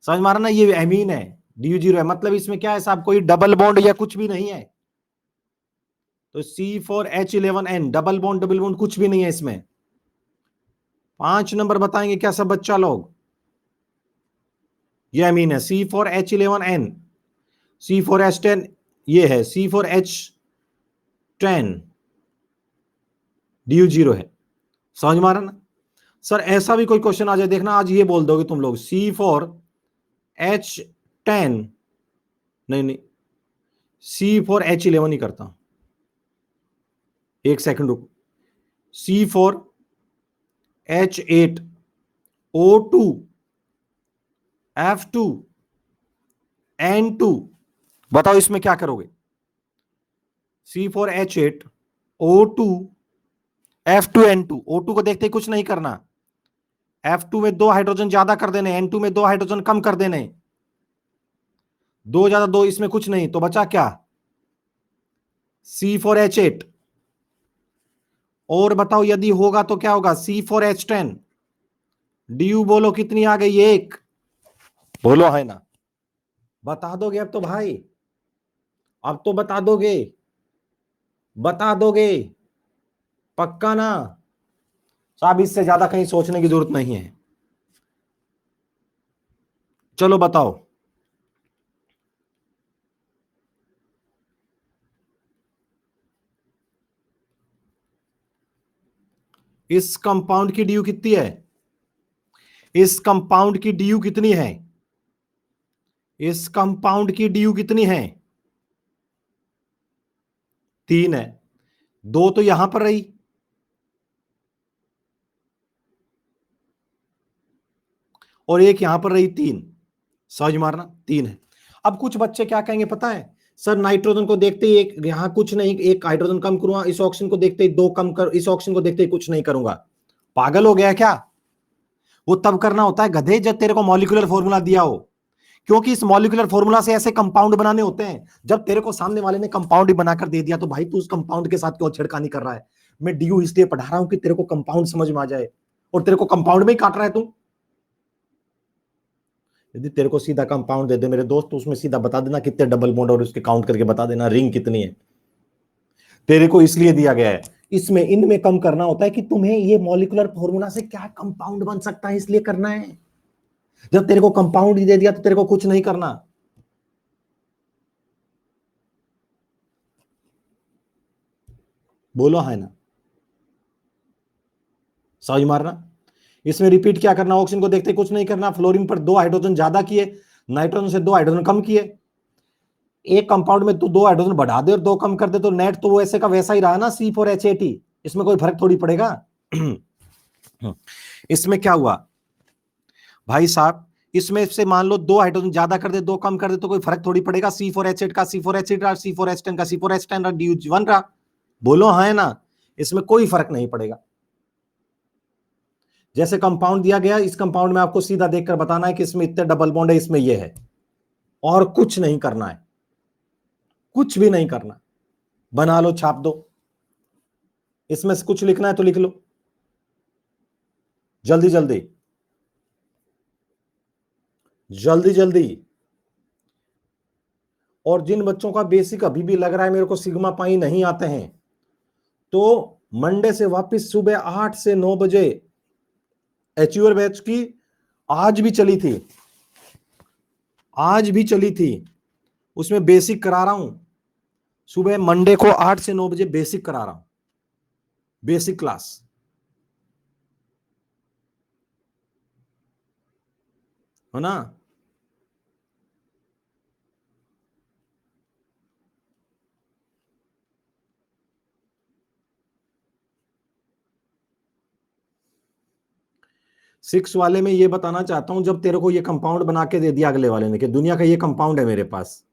S1: समझ मारा ना, ये एमीन है, ड्यू 0 है, मतलब इसमें क्या है साहब? कोई डबल बॉन्ड या कुछ भी नहीं है। तो C4H11N, डबल बॉन्ड कुछ भी नहीं है इसमें। 5 नंबर बताएंगे क्या सब बच्चा लोग? ये अमीन है C4H11N। C4H10 ये है C4H10, ड्यू 0 है। समझ मारा ना सर? ऐसा भी कोई क्वेश्चन आ जाए देखना, आज ये बोल दोगे तुम लोग C4H10, नहीं नहीं C4H11 ही करता। एक सेकंड रुको, C4H8O2 F2N2, बताओ इसमें क्या करोगे? C4H8O2 F2N2, O2 को देखते ही कुछ नहीं करना। F2 में दो हाइड्रोजन ज्यादा कर देने, N2 में दो हाइड्रोजन कम कर देने। दो ज्यादा दो, इसमें कुछ नहीं, तो बचा क्या? C4H8। और बताओ यदि होगा तो क्या होगा? C4H10। ड्यू बोलो कितनी आ गई? एक। बोलो है ना। बता दोगे अब तो भाई, अब तो बता दोगे, बता दोगे पक्का ना साहब? इससे ज्यादा कहीं सोचने की जरूरत नहीं है। चलो बताओ, इस कंपाउंड की ड्यू कितनी है? इस कंपाउंड की ड्यू कितनी है? इस कंपाउंड की ड्यू कितनी है? 3 है। 2 तो यहां पर रही, और एक यहां पर रही, 3। समझ मारना, 3 है। अब कुछ बच्चे क्या कहेंगे पता है? सर नाइट्रोजन को देखते ही एक, यहां कुछ नहीं, एक हाइड्रोजन कम करूंगा, इस ऑक्सीजन को देखते ही 2 कम कर, इस ऑक्सीजन को देखते ही कुछ नहीं करूंगा। पागल हो गया क्या? वो तब करना होता है गधे जब तेरे को मॉलिक्यूलर फॉर्मूला दिया हो क्योंकि इस मॉलिक्यूलर फॉर्मूला से ऐसे कंपाउंड बनाने होते हैं। जब तेरे को सामने वाले ने कंपाउंड ही बनाकर दे दिया तो भाई तू उस कंपाउंड के साथ क्यों छेड़खानी कर रहा है? मैं ड्यू इसलिए पढ़ा रहा हूं कि तेरे को कंपाउंड समझ में आ जाए, और तेरे को कंपाउंड में ही काट रहा है तू। यदि तेरे को सीधा कंपाउंड दे दे मेरे दोस्त, तो उसमें सीधा बता देना कितने डबल बॉन्ड, और उसके काउंट करके बता देना रिंग कितनी है। तेरे को इसलिए दिया गया है, इसमें इनमें कम करना होता है कि तुम्हें ये मॉलिक्यूलर फॉर्मूला से क्या कंपाउंड बन सकता है, इसलिए करना है। जब तेरे को कंपाउंड ही दे दिया तो तेरे को कुछ नहीं करना। बोलो है ना, समझ मारना। इसमें रिपीट क्या करना, ऑक्सीजन को देखते कुछ नहीं करना, फ्लोरीन पर 2 हाइड्रोजन ज्यादा किए, नाइट्रोजन से 2 हाइड्रोजन कम किए। एक कंपाउंड में तू 2 हाइड्रोजन बढ़ा दे और 2 कम कर दे तो नेट तो वैसे का वैसा ही रहा ना, C4H18। इसमें कोई फर्क थोड़ी पड़ेगा। इसमें क्या हुआ भाई साहब, इसमें से मान लो 2 हाइड्रोजन ज्यादा कर दे 2 कम कर दे तो कोई फर्क थोड़ी पड़ेगा। C4H8 का C4H8 रहा, C4H10 का C4H10 रहा, DU1 रहा। बोलो हाँ है ना, इसमें कोई फर्क नहीं पड़ेगा। जैसे कंपाउंड दिया गया, इस कंपाउंड में आपको सीधा देखकर बताना है कि इसमें इतने डबल बॉन्ड है, इसमें ये है, और कुछ नहीं करना है, कुछ भी नहीं करना। बना लो, छाप दो। इसमें से कुछ लिखना है तो लिख लो जल्दी जल्दी जल्दी जल्दी। और जिन बच्चों का बेसिक अभी भी लग रहा है मेरे को सिग्मा पाई नहीं आते हैं, तो मंडे से वापस सुबह 8 से 9 बजे एचयूआर बैच की आज भी चली थी, आज भी चली थी, उसमें बेसिक करा रहा हूं। सुबह मंडे को 8 से 9 बजे बेसिक करा रहा हूं, बेसिक क्लास। है ना। सिक्स वाले में ये बताना चाहता हूं, जब तेरे को ये कंपाउंड बना के दे दिया अगले वाले ने कि दुनिया का ये कंपाउंड है मेरे पास,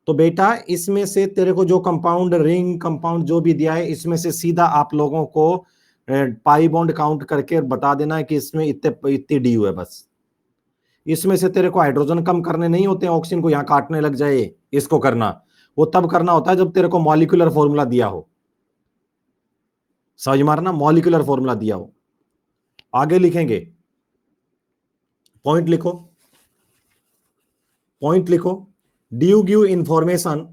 S1: तो बेटा इसमें से तेरे को जो कंपाउंड रिंग कंपाउंड जो भी दिया है, इसमें से सीधा आप लोगों को पाई बॉन्ड काउंट करके बता देना है कि इसमें इतने इतनी डी है बस। इसमें से तेरे को हाइड्रोजन कम करने नहीं होते हैं, ऑक्सीजन को यहां काटने लग जाए, इसको करना वो तब करना होता है जब तेरे को मॉलिक्यूलर फॉर्मूला दिया हो। समझ मारना, मॉलिक्यूलर फॉर्मूला दिया हो। आगे लिखेंगे, पॉइंट लिखो, पॉइंट लिखो। Do you give information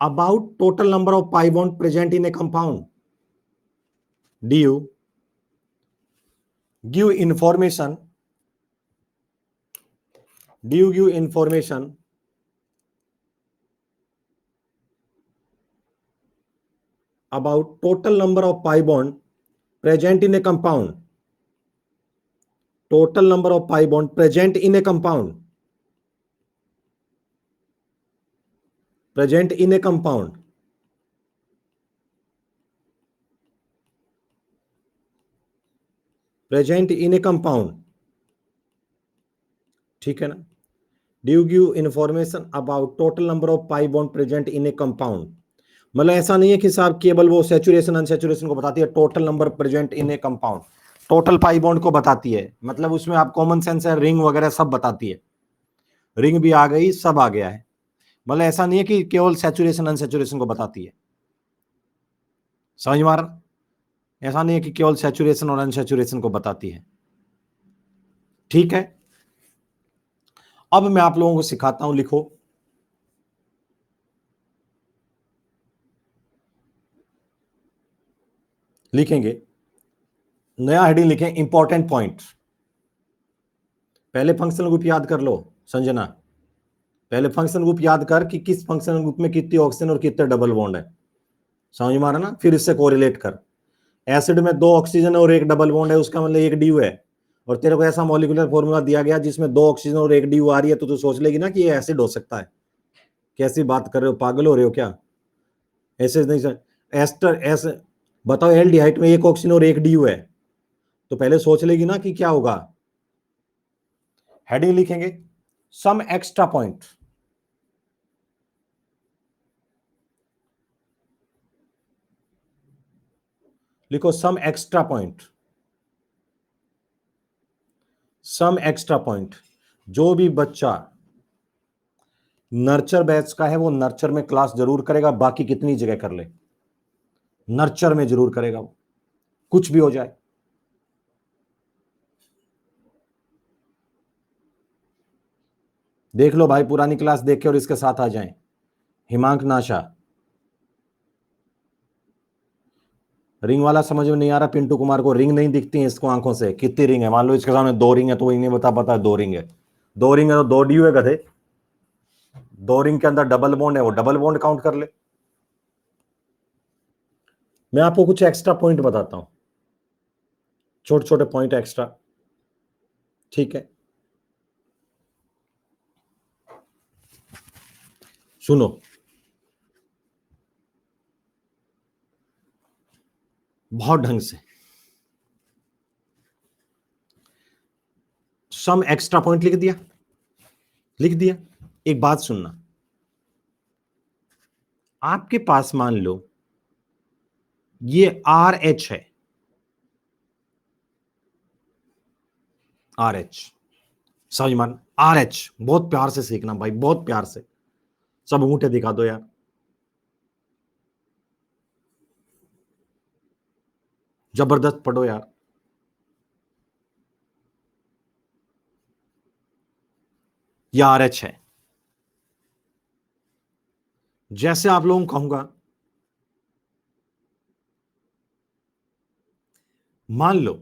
S1: about total number of pi bond present in A compound? Do you give information, do you give information about total number of pi bond present in a compound? Total number of pi bond present in a compound, present in a compound, present in a compound। ठीक है ना। Do you give information about total number of pi bond present in a compound? मतलब ऐसा नहीं है कि साहब केवल वो सैचुरेशन अनसैचुरेशन को बताती है, total number present in A compound, total pi bond को बताती है। मतलब उसमें आप कॉमन सेंस है, रिंग वगैरह सब बताती है, रिंग भी आ गई, सब आ गया है। मतलब ऐसा नहीं है कि केवल सैचुरेशन अनसैचुरेशन को बताती है। समझ मार, ऐसा नहीं है कि केवल सैचुरेशन और अनसैचुरेशन को बताती है। ठीक है, अब मैं आप लोगों को सिखाता हूं, लिखो। लिखेंगे, नया हेडिंग लिखें, इंपॉर्टेंट पॉइंट। पहले फंक्शनल ग्रुप याद कर लो संजना, पहले फंक्शनल ग्रुप याद कर कि किस फंक्शनल ग्रुप में कितनी ऑक्सीजन और कितने डबल बॉन्ड है। समझ मारा ना। फिर इससे कोरिलेट कर, एसिड में 2 ऑक्सीजन और 1 डबल बॉन्ड है, उसका मतलब 1 ड्यू है, और तेरे को ऐसा मॉलिक्यूलर फॉर्मूला दिया गया जिसमें 2 ऑक्सीजन और 1 ड्यू आ रही है, तो तू सोच लेगी ना कि ये एसिड हो सकता है। कैसी बात कर रहे हो, पागल हो रहे हो क्या? ऐसे नहीं सर, एस्टर ऐसे बताओ, एल्डिहाइड में 1 ऑक्सीजन और 1 ड्यू है, तो पहले सोच लेगी ना कि क्या होगा। हेडिंग लिखेंगे, सम एक्स्ट्रा पॉइंट। लिखो some extra point, some extra point. जो भी बच्चा नर्चर बैच का है वो नर्चर में क्लास जरूर करेगा, बाकी कितनी जगह कर ले, नर्चर में जरूर करेगा वो, कुछ भी हो जाए। देख लो भाई, पुरानी क्लास देख के और इसके साथ आ जाएं। हिमांक नाशा, रिंग वाला समझ में नहीं आ रहा। पिंटू कुमार को रिंग नहीं दिखती है इसको आंखों से, कितनी रिंग है? मान लो इसके सामने 2 रिंग है तो वो नहीं बता पाता 2 रिंग है। 2 रिंग है तो 2 ड्यू है गधे। 2 रिंग के अंदर डबल बॉन्ड है, वो डबल बॉन्ड काउंट कर ले। मैं आपको कुछ एक्स्ट्रा पॉइंट बताता हूं, छोटे छोटे पॉइंट एक्स्ट्रा, ठीक है? सुनो, बहुत ढंग से सम एक्स्ट्रा पॉइंट लिख दिया, लिख दिया। एक बात सुनना, आपके पास मान लो ये RH है, RH, समझ मान, RH, बहुत प्यार से सीखना भाई, बहुत प्यार से। सब अंगूठे दिखा दो यार, जबरदस्त पढ़ो यार। ये RH है। जैसे आप लोगों को कहूंगा, मान लो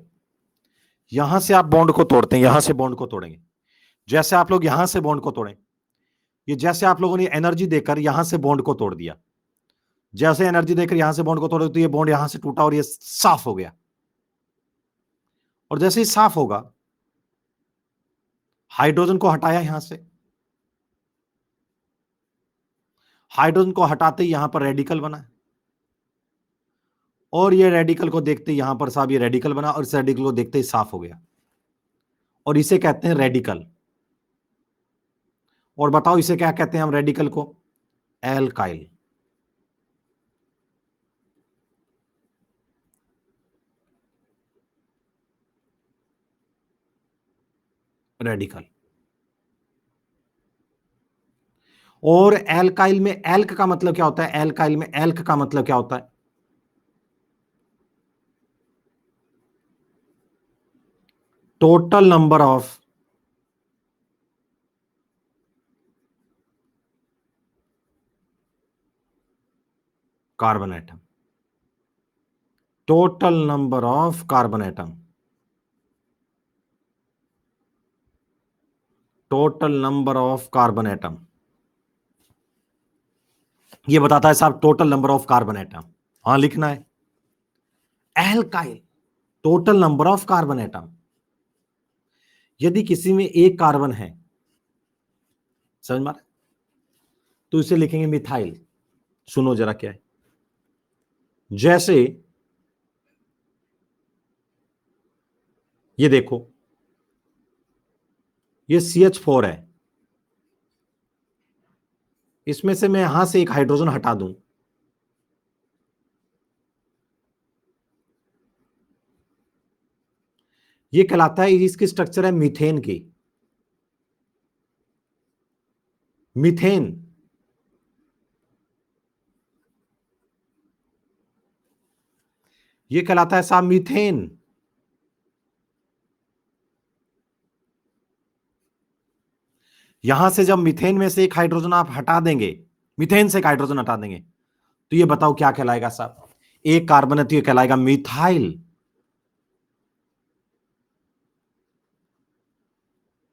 S1: यहां से आप बॉन्ड को तोड़ते हैं, यहां से बॉन्ड को तोड़ेंगे, जैसे आप लोग यहां से बॉन्ड को तोड़े, ये जैसे आप लोगों ने एनर्जी देकर यहां से बॉन्ड को तोड़ दिया, जैसे एनर्जी देकर यहां से बॉन्ड को तोड़े तो ये बॉन्ड यहां से टूटा और ये साफ हो गया। और जैसे ही साफ होगा, हाइड्रोजन को हटाया यहां से, हाइड्रोजन को हटाते ही यहां पर रेडिकल बना, और ये रेडिकल को देखते ही यहां पर साहब ये रेडिकल बना, और इस रेडिकल को देखते ही साफ हो गया, और इसे कहते हैं रेडिकल। और बताओ इसे क्या कहते हैं हम रेडिकल को? एल्काइल। रेडिकल। और एल्काइल में एल्क का मतलब क्या होता है? एल्काइल में एल्क का मतलब क्या होता है? Total number of carbon atom, total number of carbon atom, total number of carbon atom, ये बताता है साहब total number of carbon atom. हाँ लिखना है, alkyl total number of carbon atom. यदि किसी में एक कार्बन है, समझ में, तो इसे लिखेंगे मिथाइल। सुनो जरा क्या है, जैसे ये देखो, ये CH4 है, इसमें से मैं यहां से एक हाइड्रोजन हटा दूं, ये कहलाता है, इसकी स्ट्रक्चर है मीथेन की, मीथेन। ये कहलाता है साहब मीथेन। यहां से जब मीथेन में से एक हाइड्रोजन आप हटा देंगे, मीथेन से एक हाइड्रोजन हटा देंगे, तो ये बताओ क्या कहलाएगा साहब? एक कार्बन है तो ये कहलाएगा मिथाइल,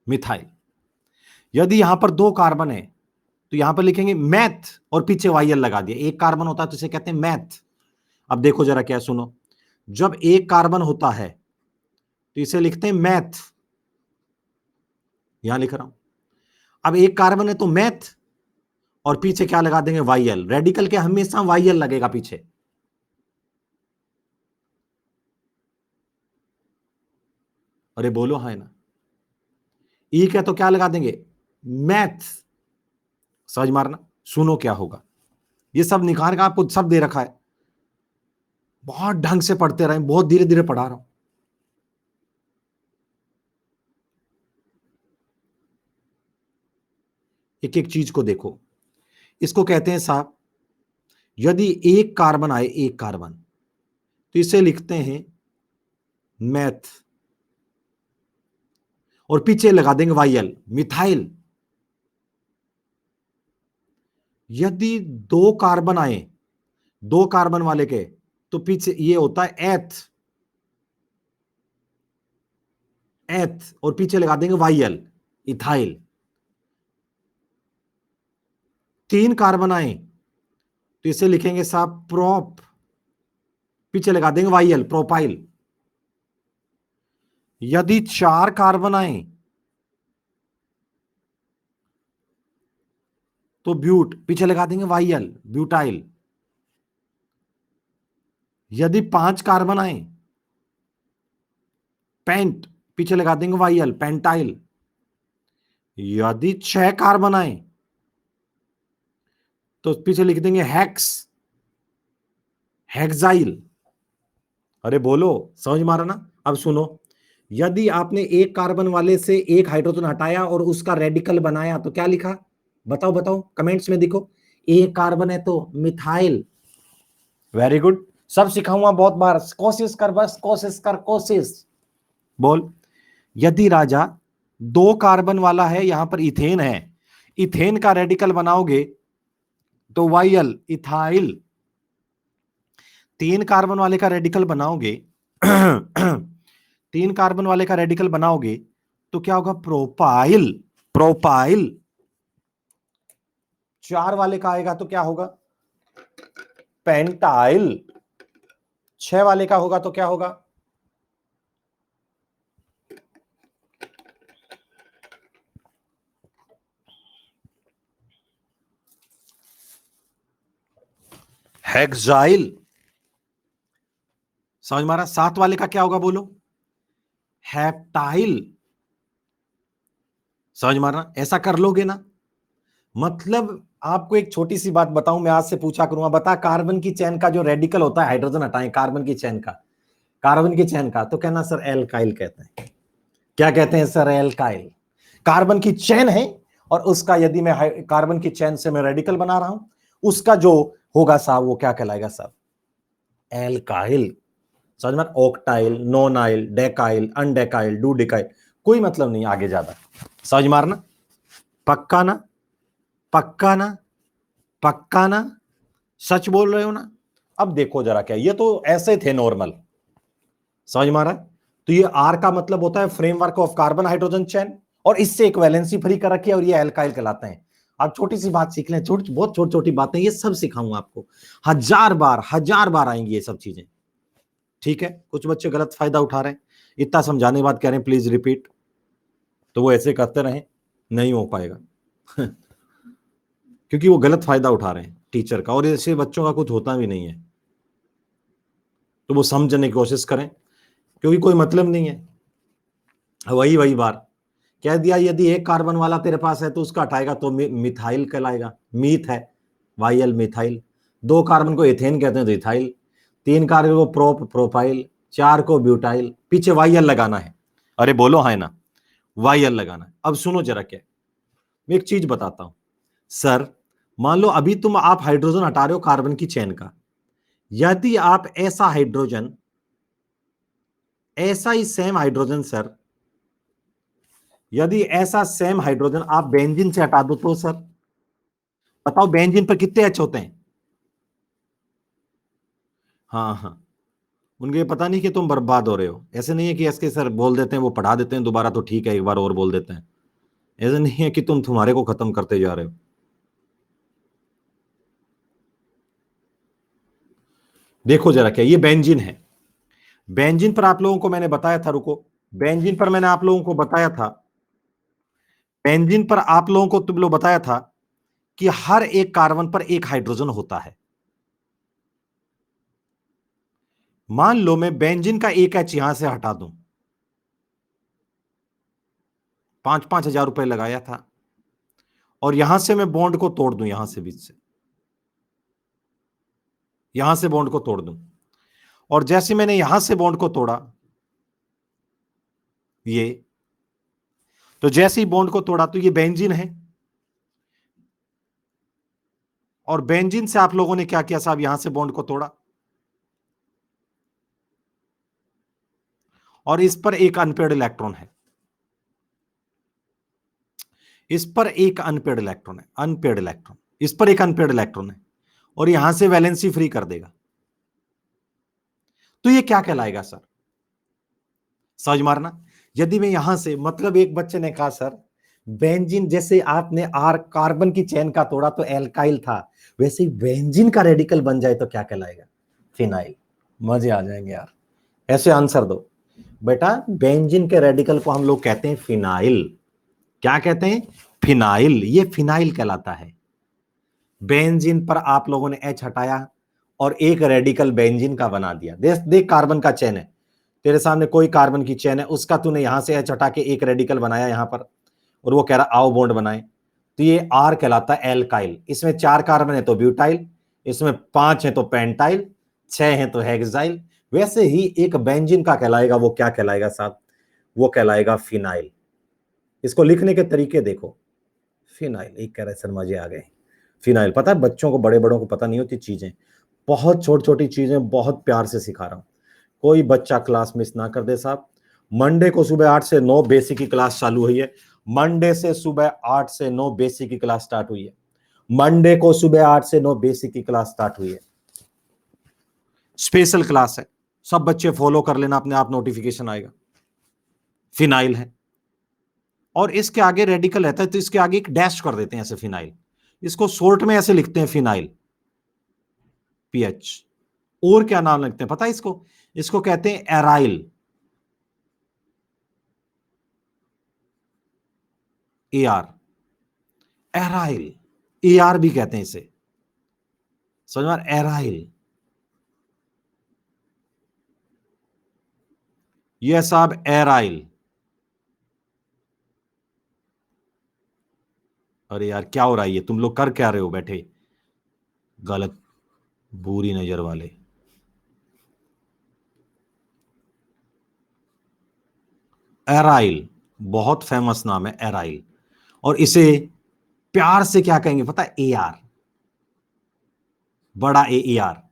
S1: मिथाइल। यदि यहां पर 2 कार्बन है तो यहां पर लिखेंगे मैथ, और पीछे YL लगा दिया। एक कार्बन होता है तो इसे कहते हैं मैथ। अब देखो जरा क्या, सुनो, जब एक कार्बन होता है तो इसे लिखते हैं मैथ, यहां लिख रहा हूं। अब एक कार्बन है तो मैथ, और पीछे क्या लगा देंगे? YL। रेडिकल के हमेशा YL लगेगा पीछे। अरे बोलो हाँ ना। ई क्या तो क्या लगा देंगे? मैथ। समझ मारना। सुनो क्या होगा, ये सब निकाल का आपको सब दे रखा है, बहुत ढंग से पढ़ते रहे, बहुत धीरे धीरे पढ़ा रहा हूं। एक एक चीज को देखो। इसको कहते हैं साहब, यदि एक कार्बन आए, एक कार्बन, तो इसे लिखते हैं मैथ, और पीछे लगा देंगे वाई मिथाइल। यदि दो कार्बन आए, दो कार्बन वाले के, तो पीछे ये होता है एथ, एथ, और पीछे लगा देंगे वाई इथाइल। तीन कार्बन आए तो इसे लिखेंगे साहब प्रोप, पीछे लगा देंगे वाई प्रोपाइल। यदि चार कार्बन आए तो ब्यूट, पीछे लगा देंगे वाई ब्यूटाइल। यदि पांच कार्बन आए, पेंट, पीछे लगा देंगे वाई पेंटाइल। यदि छह कार्बन आए तो पीछे लिख देंगे हेक्स, हेक्साइल। अरे बोलो, समझ मारा ना। अब सुनो, यदि आपने एक कार्बन वाले से एक हाइड्रोजन हटाया और उसका रेडिकल बनाया तो क्या लिखा? बताओ बताओ, कमेंट्स में देखो। एक कार्बन है तो मिथाइल। वेरी गुड, सब सिखाऊंगा बहुत बार, कोशिश कर, बस कोशिश कर, कोशिश। बोल, यदि राजा दो कार्बन वाला है, यहां पर इथेन है, इथेन का रेडिकल बनाओगे तो वाई इथाइल। तीन कार्बन वाले का रेडिकल बनाओगे तीन कार्बन वाले का रेडिकल बनाओगे तो क्या होगा? Propyl, propyl. चार वाले का आएगा तो क्या होगा? पेंटाइल। छह वाले का होगा तो क्या होगा? हेक्साइल। समझ मारा? सात वाले का क्या होगा बोलो? हेप्टाइल। समझ मारना? ऐसा कर लोगे ना। मतलब आपको एक छोटी सी बात बताऊं, मैं आज से पूछा करूंगा, बता कार्बन की चेन का जो रेडिकल होता है, हाइड्रोजन हटाएं कार्बन की चेन का, कार्बन की चेन का, तो कहना सर एल्काइल कहते हैं। क्या कहते हैं सर? एल्काइल। कार्बन की चेन है और उसका यदि मैं कार्बन की चेन से मैं रेडिकल बना रहा हूं, उसका जो होगा साहब वो क्या कहलाएगा साहब? एल्काइल। समझ में? ऑक्टाइल, नोनाइल, डेकाइल, अनडेकाइल, डूडेकाइल, कोई मतलब नहीं आगे ज्यादा। समझ मारना? पक्का ना? पक्का ना? पक्का ना? सच बोल रहे हो ना? अब देखो जरा, क्या ये तो ऐसे थे नॉर्मल। समझ मारा? तो ये आर का मतलब होता है framework of carbon hydrogen chain, और इससे एक वैलेंसी फ्री कर रखी है, और ये एल्काइल कहलाते हैं। आप छोटी सी बात सीख लें, बहुत छोटी छोटी बातें, ये सब सिखाऊंगा आपको, हजार बार आएंगी ये सब चीजें। ठीक है? कुछ बच्चे गलत फायदा उठा रहे हैं, इतना समझाने के बाद कह रहे हैं प्लीज रिपीट, तो वो ऐसे करते रहे, नहीं हो पाएगा क्योंकि वो गलत फायदा उठा रहे हैं टीचर का, और ऐसे बच्चों का कुछ होता भी नहीं है, तो वो समझने की कोशिश करें, क्योंकि कोई मतलब नहीं है। वही वही बार कह दिया, यदि एक कार्बन वाला तेरे पास है तो उसका हटाएगा तो मिथाइल कहलाएगा, मीथ है, वाई मिथाइल। दो कार्बन को एथेन कहते हैं तो इथाइल। तीन कार्बन को प्रोपाइल। चार को ब्यूटाइल, पीछे वाई लगाना है। अरे बोलो हाँ ना, वाई लगाना है। अब सुनो जरा, क्या मैं एक चीज बताता हूं सर, मान लो अभी तुम आप हाइड्रोजन हटा रहे हो कार्बन की चेन का, यदि आप ऐसा हाइड्रोजन, ऐसा ही सेम हाइड्रोजन सर, यदि ऐसा सेम हाइड्रोजन आप बेंजीन से हटा दो तो सर बताओ बेंजीन पर कितने एच होते हैं? हाँ हाँ, उनके पता नहीं कि तुम बर्बाद हो रहे हो। ऐसे नहीं है कि एसके सर बोल देते हैं वो पढ़ा देते हैं दोबारा तो ठीक है, एक बार और बोल देते हैं। ऐसा नहीं है कि तुम तुम्हारे को खत्म करते जा रहे हो। देखो जरा, क्या ये बेंजीन है, बेंजीन पर आप लोगों को मैंने बताया था, रुको, बेंजीन पर मैंने आप लोगों को बताया था, बेंजीन पर आप लोगों को तुम लोग बताया था कि हर एक कार्बन पर एक हाइड्रोजन होता है। मान लो मैं बेंजीन का एक एच यहां से हटा दूं, 5,000 रुपए लगाया था, और यहां से मैं बॉन्ड को तोड़ दूं, यहां से बीच से, यहां से बॉन्ड को तोड़ दूं, और जैसे मैंने यहां से बॉन्ड को तोड़ा, ये, तो जैसे ही बॉन्ड को तोड़ा तो ये बेंजीन है, और बेंजीन से आप लोगों ने क्या किया साहब, यहां से बॉन्ड को तोड़ा और इस पर एक अनपेड इलेक्ट्रॉन है, इस पर एक अनपेड इलेक्ट्रॉन है, अनपेड इलेक्ट्रॉन, इस पर एक अनपेड इलेक्ट्रॉन है और यहां से वैलेंसी फ्री कर देगा। तो ये क्या कहलाएगा सर, समझ मारना। यदि मैं यहां से, मतलब एक बच्चे ने कहा सर बेंजीन जैसे आपने आर कार्बन की चेन का तोड़ा तो एल्काइल था, वैसे ही बेंजीन का रेडिकल बन जाए तो क्या कहलाएगा, फिनाइल। मजे आ जाएंगे यार, ऐसे आंसर दो बेटा। बेंजीन के रेडिकल को हम लोग कहते हैं फिनाइल। क्या कहते हैं, फिनाइल। ये फिनाइल कहलाता है। बेंजीन पर आप लोगों ने एच हटाया और एक रेडिकल बेंजीन का बना दिया। देख देख, कार्बन का चेन है तेरे सामने, कोई कार्बन की चेन है, उसका तूने यहां से एच हटा के एक रेडिकल बनाया यहां पर, और वो कह रहा आओ बॉन्ड बनाए, तो ये आर कहलाता है एल्काइल। इसमें 4 कार्बन है तो ब्यूटाइल, इसमें 5 है तो पेंटाइल, 6 है तो हेक्साइल। वैसे ही एक बेंजीन का कहलाएगा, वो क्या कहलाएगा साहब, वो कहलाएगा फिनाइल। इसको लिखने के तरीके देखो, फिनाइल। एक कह रहे सर मजे आ गए, फिनाइल। पता है बच्चों को, बड़े बड़ों को पता नहीं होती चीजें, बहुत छोटी छोटी चीजें बहुत प्यार से सिखा रहा हूं। कोई बच्चा क्लास मिस ना कर दे साहब। मंडे को सुबह 8 से 9 बेसिक की क्लास चालू हुई है। मंडे से सुबह 8 से 9 बेसिक की क्लास स्टार्ट हुई है। मंडे को सुबह 8 से 9 बेसिक की क्लास स्टार्ट हुई है। स्पेशल क्लास है, सब बच्चे फॉलो कर लेना, अपने आप नोटिफिकेशन आएगा। फिनाइल है और इसके आगे रेडिकल रहता है तो इसके आगे एक डैश कर देते हैं ऐसे, फिनाइल। इसको शॉर्ट में ऐसे लिखते हैं फिनाइल, पीएच। और क्या नाम लिखते हैं पता है इसको, इसको कहते हैं एराइल, एआर, एराइल, एआर भी कहते हैं इसे, समझ में, एराइल। ये साहब एराइल। अरे यार क्या हो रहा है, ये तुम लोग कर क्या रहे हो बैठे, गलत, बुरी नजर वाले। एराइल बहुत फेमस नाम है, एराइल। और इसे प्यार से क्या कहेंगे पता है, एआर, बड़ा ए आर।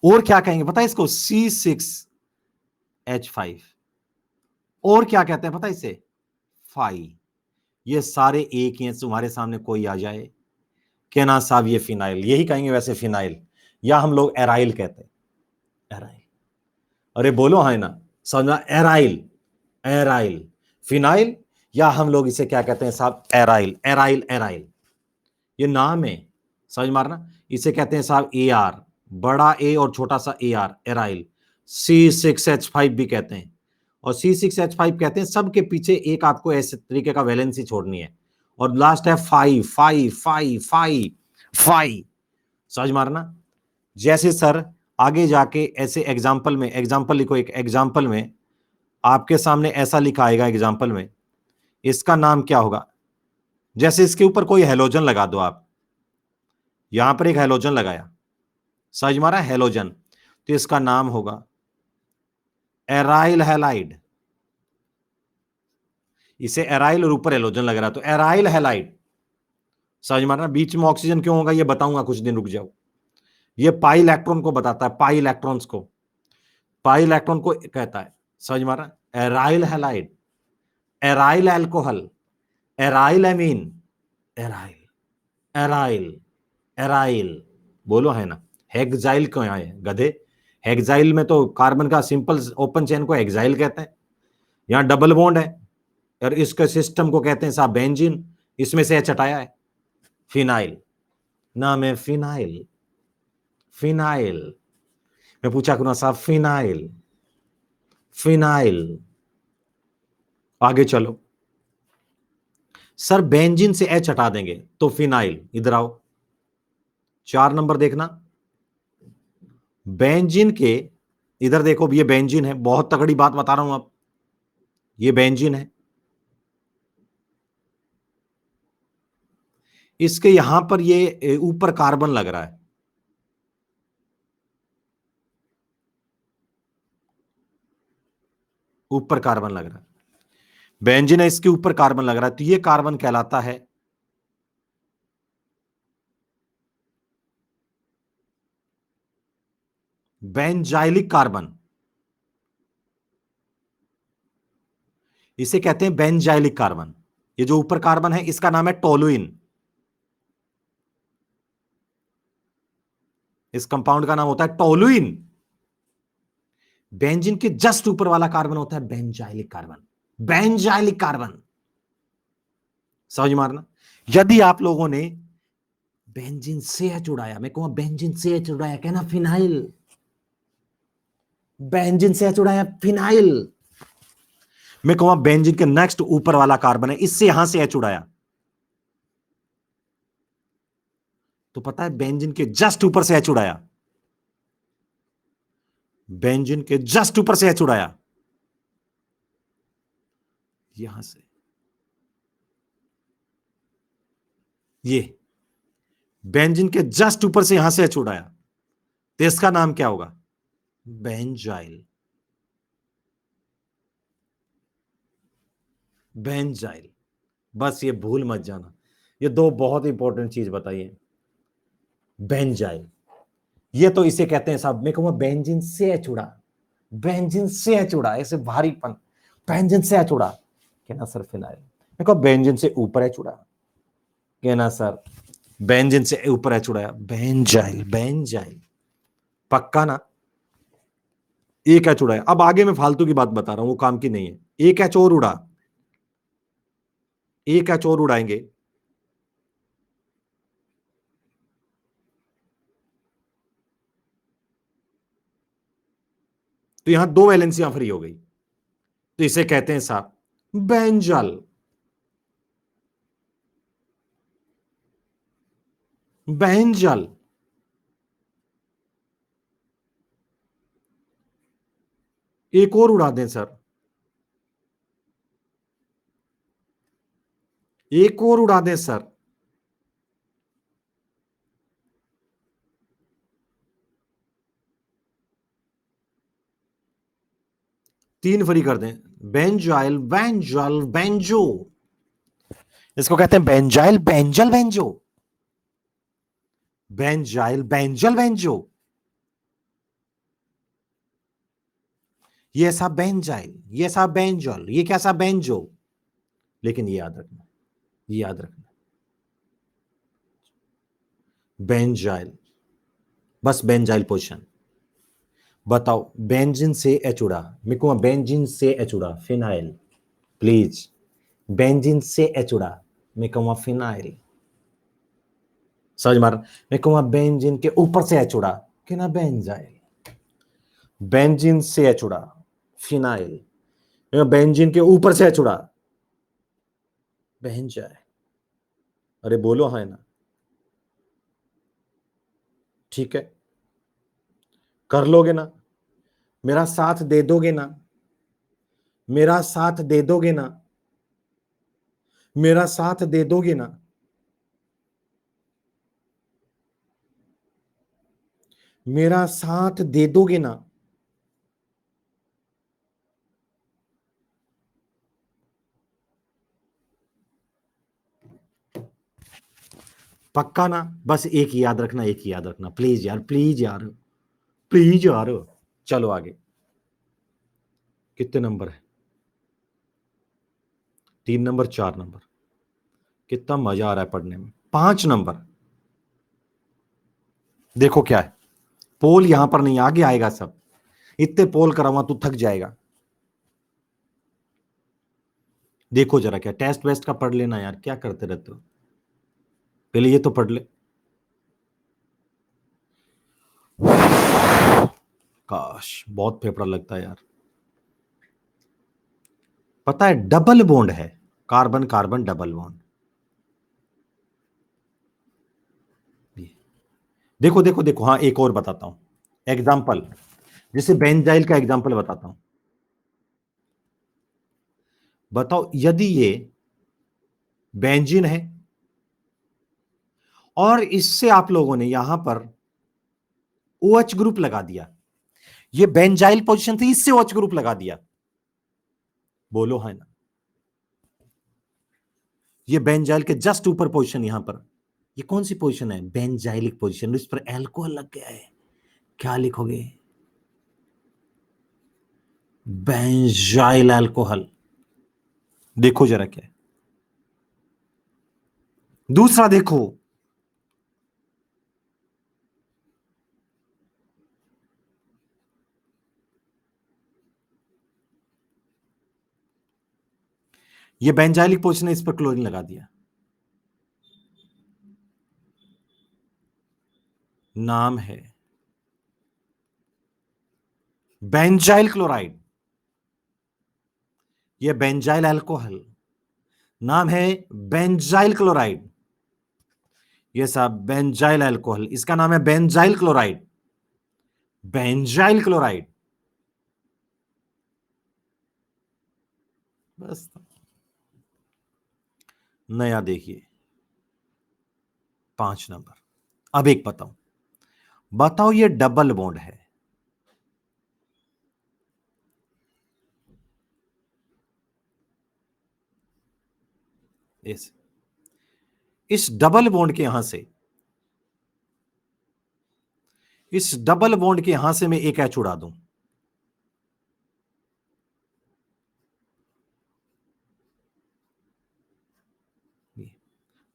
S1: और क्या कहेंगे पता है इसको, C6H5। और क्या कहते हैं पता है इसे, फाई। ये सारे एक ही हैं, तुम्हारे सामने कोई आ जाए कहना साहब ये फिनाइल, यही कहेंगे वैसे फिनाइल, या हम लोग एराइल कहते हैं, एराइल। अरे बोलो है ना, समझना, एराइल, एराइल, फिनाइल, या हम लोग इसे क्या कहते हैं साहब, एराइल, एराइल, एराइल। ये नाम है, समझ मारना। इसे कहते हैं साहब ए आर, बड़ा ए और छोटा सा ए आर, एराइल। C6H5 भी कहते हैं। और C6H5 कहते हैं सबके पीछे एक आपको ऐसे तरीके का वैलेंसी छोड़नी है। और लास्ट है five, five, five, five, five, समझ मारना। जैसे सर आगे जाके ऐसे एग्जाम्पल में, एग्जाम्पल लिखो, एक एग्जाम्पल में आपके सामने ऐसा लिखा आएगा एग्जाम्पल में, इसका नाम क्या होगा, जैसे इसके ऊपर कोई हेलोजन लगा दो आप, यहां पर एक हेलोजन लगाया, समझ मारा, हेलोजन, तो इसका नाम होगा एराइल हैलाइड। इसे एराइल और ऊपर हेलोजन लग रहा, तो एराइल हैलाइड, समझ मारना। बीच में ऑक्सीजन क्यों होगा ये बताऊंगा, कुछ दिन रुक जाओ। ये पाई इलेक्ट्रॉन को बताता है, पाई इलेक्ट्रॉन्स को, पाई इलेक्ट्रॉन को कहता है, समझ मारा। Aryl halide, aryl alcohol, aryl amine, aryl, aryl, aryl, बोलो है ना। हेक्साइल क्यों आए गधे, हेक्साइल में तो कार्बन का सिंपल ओपन चेन को हेक्साइल कहते हैं, यहां डबल बॉन्ड है, और इसके सिस्टम को कहते हैं साहब बेंजीन, इसमें से एच हटाया है, फिनाइल। नाम है फिनाइल, फिनाइल। मैं पूछा करूं साहब फिनाइल, फिनाइल। आगे चलो सर, बेंजीन से एच हटा देंगे तो फिनाइल, इधर आओ 4 नंबर देखना। बेंजीन के, इधर देखो, ये बेंजीन है, बहुत तगड़ी बात बता रहा हूं अब, ये बेंजीन है, इसके यहां पर ये ऊपर कार्बन लग रहा है, ऊपर कार्बन लग रहा है, बेंजीन है, इसके ऊपर कार्बन लग रहा है, तो ये कार्बन कहलाता है बेंजाइलिक कार्बन, इसे कहते हैं बेंजाइलिक कार्बन। ये जो ऊपर कार्बन है इसका नाम है टोलुइन। इस कंपाउंड का नाम होता है टोलुइन। बेंजीन के जस्ट ऊपर वाला कार्बन होता है बेंजाइलिक कार्बन। बेंजाइलिक कार्बन, समझ मारना। यदि आप लोगों ने बेंजीन से एच उड़ाया, मैं कहूंगा बेंजीन से एच उड़ाया, कहना फिनाइल। बेंजीन से एच उड़ाया फिनाइल। मैं कहूंगा बेंजीन के नेक्स्ट ऊपर वाला कार्बन है, इससे यहां से एच उड़ाया, तो पता है बेंजीन के जस्ट ऊपर से एच उड़ाया। बेंजीन के जस्ट ऊपर से एच उड़ाया, यहां से ये बेंजीन के जस्ट ऊपर से यहां से एच उड़ाया, तो इसका नाम क्या होगा? बेंजाइल। बेंजाइल। बस ये भूल मत जाना, ये दो बहुत इंपॉर्टेंट चीज बताइए। बेंजाइल, ये तो इसे कहते हैं साहब, मैं कहूंगा बेंजीन से एच उड़ा, बेंजीन से एच उड़ा, ऐसे भारीपन, बेंजीन से एच उड़ा, कहना सर फिनाइल। मैं कहूं बेंजीन से ऊपर एच उड़ा, कहना सर बेंजीन से ऊपर एच उड़ाया, बेंजाइल। बेंजाइल, पक्का ना? एक एच उड़ाया। अब आगे मैं फालतू की बात बता रहा हूं, वो काम की नहीं है। एक एच और उड़ा, एक एच और उड़ाएंगे, तो यहां दो वैलेंसियां फ्री हो गई, तो इसे कहते हैं साहब बेंजल। बेंजल। एक और उड़ा दें सर, एक और उड़ा दें सर, तीन फ्री कर दें। बेंजाइल, बेंजल, बेंजो, इसको कहते हैं benzyl, benzal, benzo. Benzyl, benzal, benzo, ये सा बेंजाइल, ये सा बेंजल, ये क्या सा बेंजो। लेकिन ये याद रखना, ये याद रखना, बेंजाइल, बस बेंजाइल पोजीशन। बताओ बेंजीन से एच उड़ा, मैं कहूंगा बेंजीन से एच उड़ा, फिनाइल। प्लीज, बेंजीन से एच उड़ा, मैं कहूंगा फिनाइल। समझ मार। मैं कहूंगा बेंजीन के ऊपर से एच उड़ा, कि ना बेंजाइल। बेंजीन से एच उड़ा, फिनाइल। बेंजीन के ऊपर से एच उड़ा, बेंजाइल। अरे बोलो हाँ ना, ठीक है, कर लोगे ना? मेरा साथ दे दोगे ना? मेरा साथ दे दोगे ना? मेरा साथ दे दोगे ना? मेरा साथ दे दोगे ना? पक्का ना? बस एक ही याद रखना, एक ही याद रखना, प्लीज यार, प्लीज यार, प्लीज यार। चलो आगे, कितने नंबर है? 3 नंबर, 4 नंबर। कितना मजा आ रहा है पढ़ने में। 5 नंबर, देखो क्या है, पोल यहां पर नहीं, आगे आएगा सब। इतने पोल कराऊंगा तू थक जाएगा। देखो जरा, क्या टेस्ट वेस्ट का पढ़ लेना यार, क्या करते रहते हो, पहले ये तो पढ़ ले। काश, बहुत फेफड़ा लगता है यार। पता है डबल बॉन्ड है, कार्बन कार्बन डबल बॉन्ड। देखो देखो देखो, हाँ एक और बताता हूं एग्जाम्पल, जैसे बेंजाइल का एग्जाम्पल बताता हूं। बताओ यदि ये बेंजीन है और इससे आप लोगों ने यहां पर OH ग्रुप लगा दिया, ये बेंजाइल पोजीशन थी, इससे OH ग्रुप लगा दिया, बोलो है ना? ये बेंजाइल के जस्ट ऊपर पोजीशन, यहां पर ये कौन सी पोजीशन है? बेंजाइलिक पोजीशन, इस पर एल्कोहल लग गया है, क्या लिखोगे? Benzyl alcohol. देखो जरा क्या है। दूसरा देखो, ये बेंजाइलिक पोजीशन है, इस पर क्लोरीन लगा दिया। नाम है बेंजाइल क्लोराइड। ये बेंजाइल अल्कोहल, नाम है बेंजाइल क्लोराइड। ये साहब बेंजाइल अल्कोहल, इसका नाम है बेंजाइल क्लोराइड। Benzyl chloride. बस। नया देखिए 5 नंबर। अब एक बताओ, बताओ ये डबल बॉन्ड है। इस डबल बॉन्ड के यहां से, इस डबल बॉन्ड के यहां से मैं एक एच उड़ा दूं,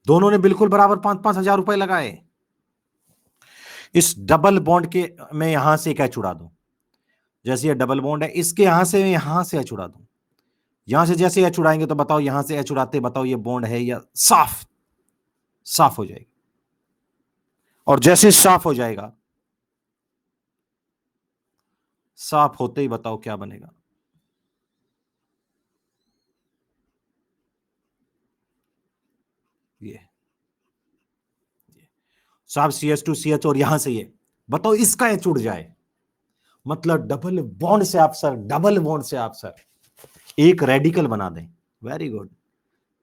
S1: दोनों ने बिल्कुल बराबर 5,000 रुपए लगाए। इस डबल बॉन्ड के मैं यहां से एक एच उड़ा दूं, जैसे ये डबल बॉन्ड है, इसके यहां से मैं यहां से एच उड़ा दूं, यहां से जैसे एच उड़ाएंगे तो बताओ यहां से एच उड़ाते बताओ ये बॉन्ड है या साफ, साफ हो जाएगी। और जैसे साफ हो जाएगा, साफ होते ही बताओ क्या बनेगा। ये साफ CH2CH, और यहां से ये बताओ इसका एच उड़ जाए, मतलब डबल बॉन्ड से आप सर, डबल बॉन्ड से आप सर एक रेडिकल बना दें। Very good.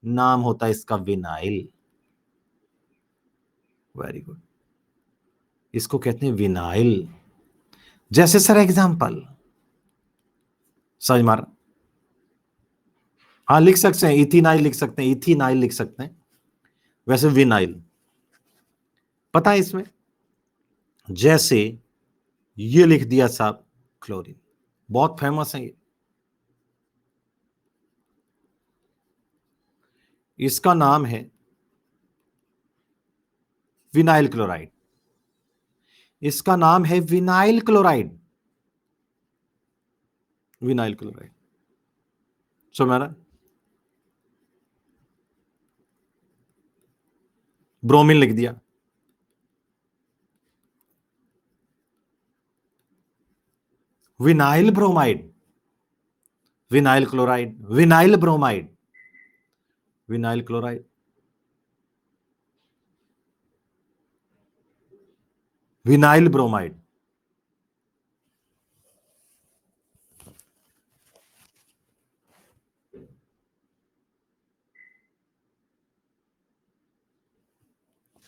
S1: नाम होता है इसका विनाइल। वेरी गुड, इसको कहते हैं विनाइल। जैसे सर एग्जांपल समझ मार, हाँ लिख सकते हैं, इथिनाइल लिख सकते हैं, इथिनाइल लिख सकते हैं, वैसे विनाइल। पता है इसमें, जैसे ये लिख दिया साहब क्लोरीन, बहुत फेमस है ये। इसका नाम है विनाइल क्लोराइड। इसका नाम है विनाइल क्लोराइड। विनाइल क्लोराइड समझ रहा। ब्रोमीन लिख दिया, vinyl bromide, vinyl chloride, vinyl bromide, vinyl chloride, vinyl bromide.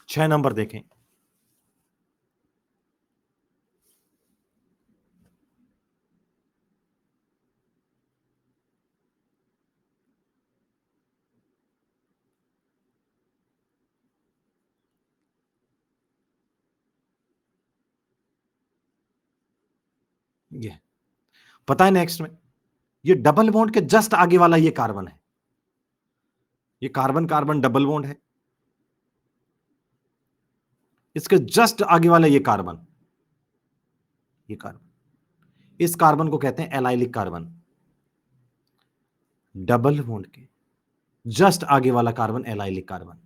S1: 6 number देखें। ये पता है नेक्स्ट में, ये डबल बॉन्ड के जस्ट आगे वाला ये कार्बन है, ये कार्बन कार्बन डबल बॉन्ड है, इसके जस्ट आगे वाला ये कार्बन, ये कार्बन, इस कार्बन को कहते हैं एलाइलिक कार्बन। डबल बॉन्ड के जस्ट आगे वाला कार्बन एलाइलिक कार्बन।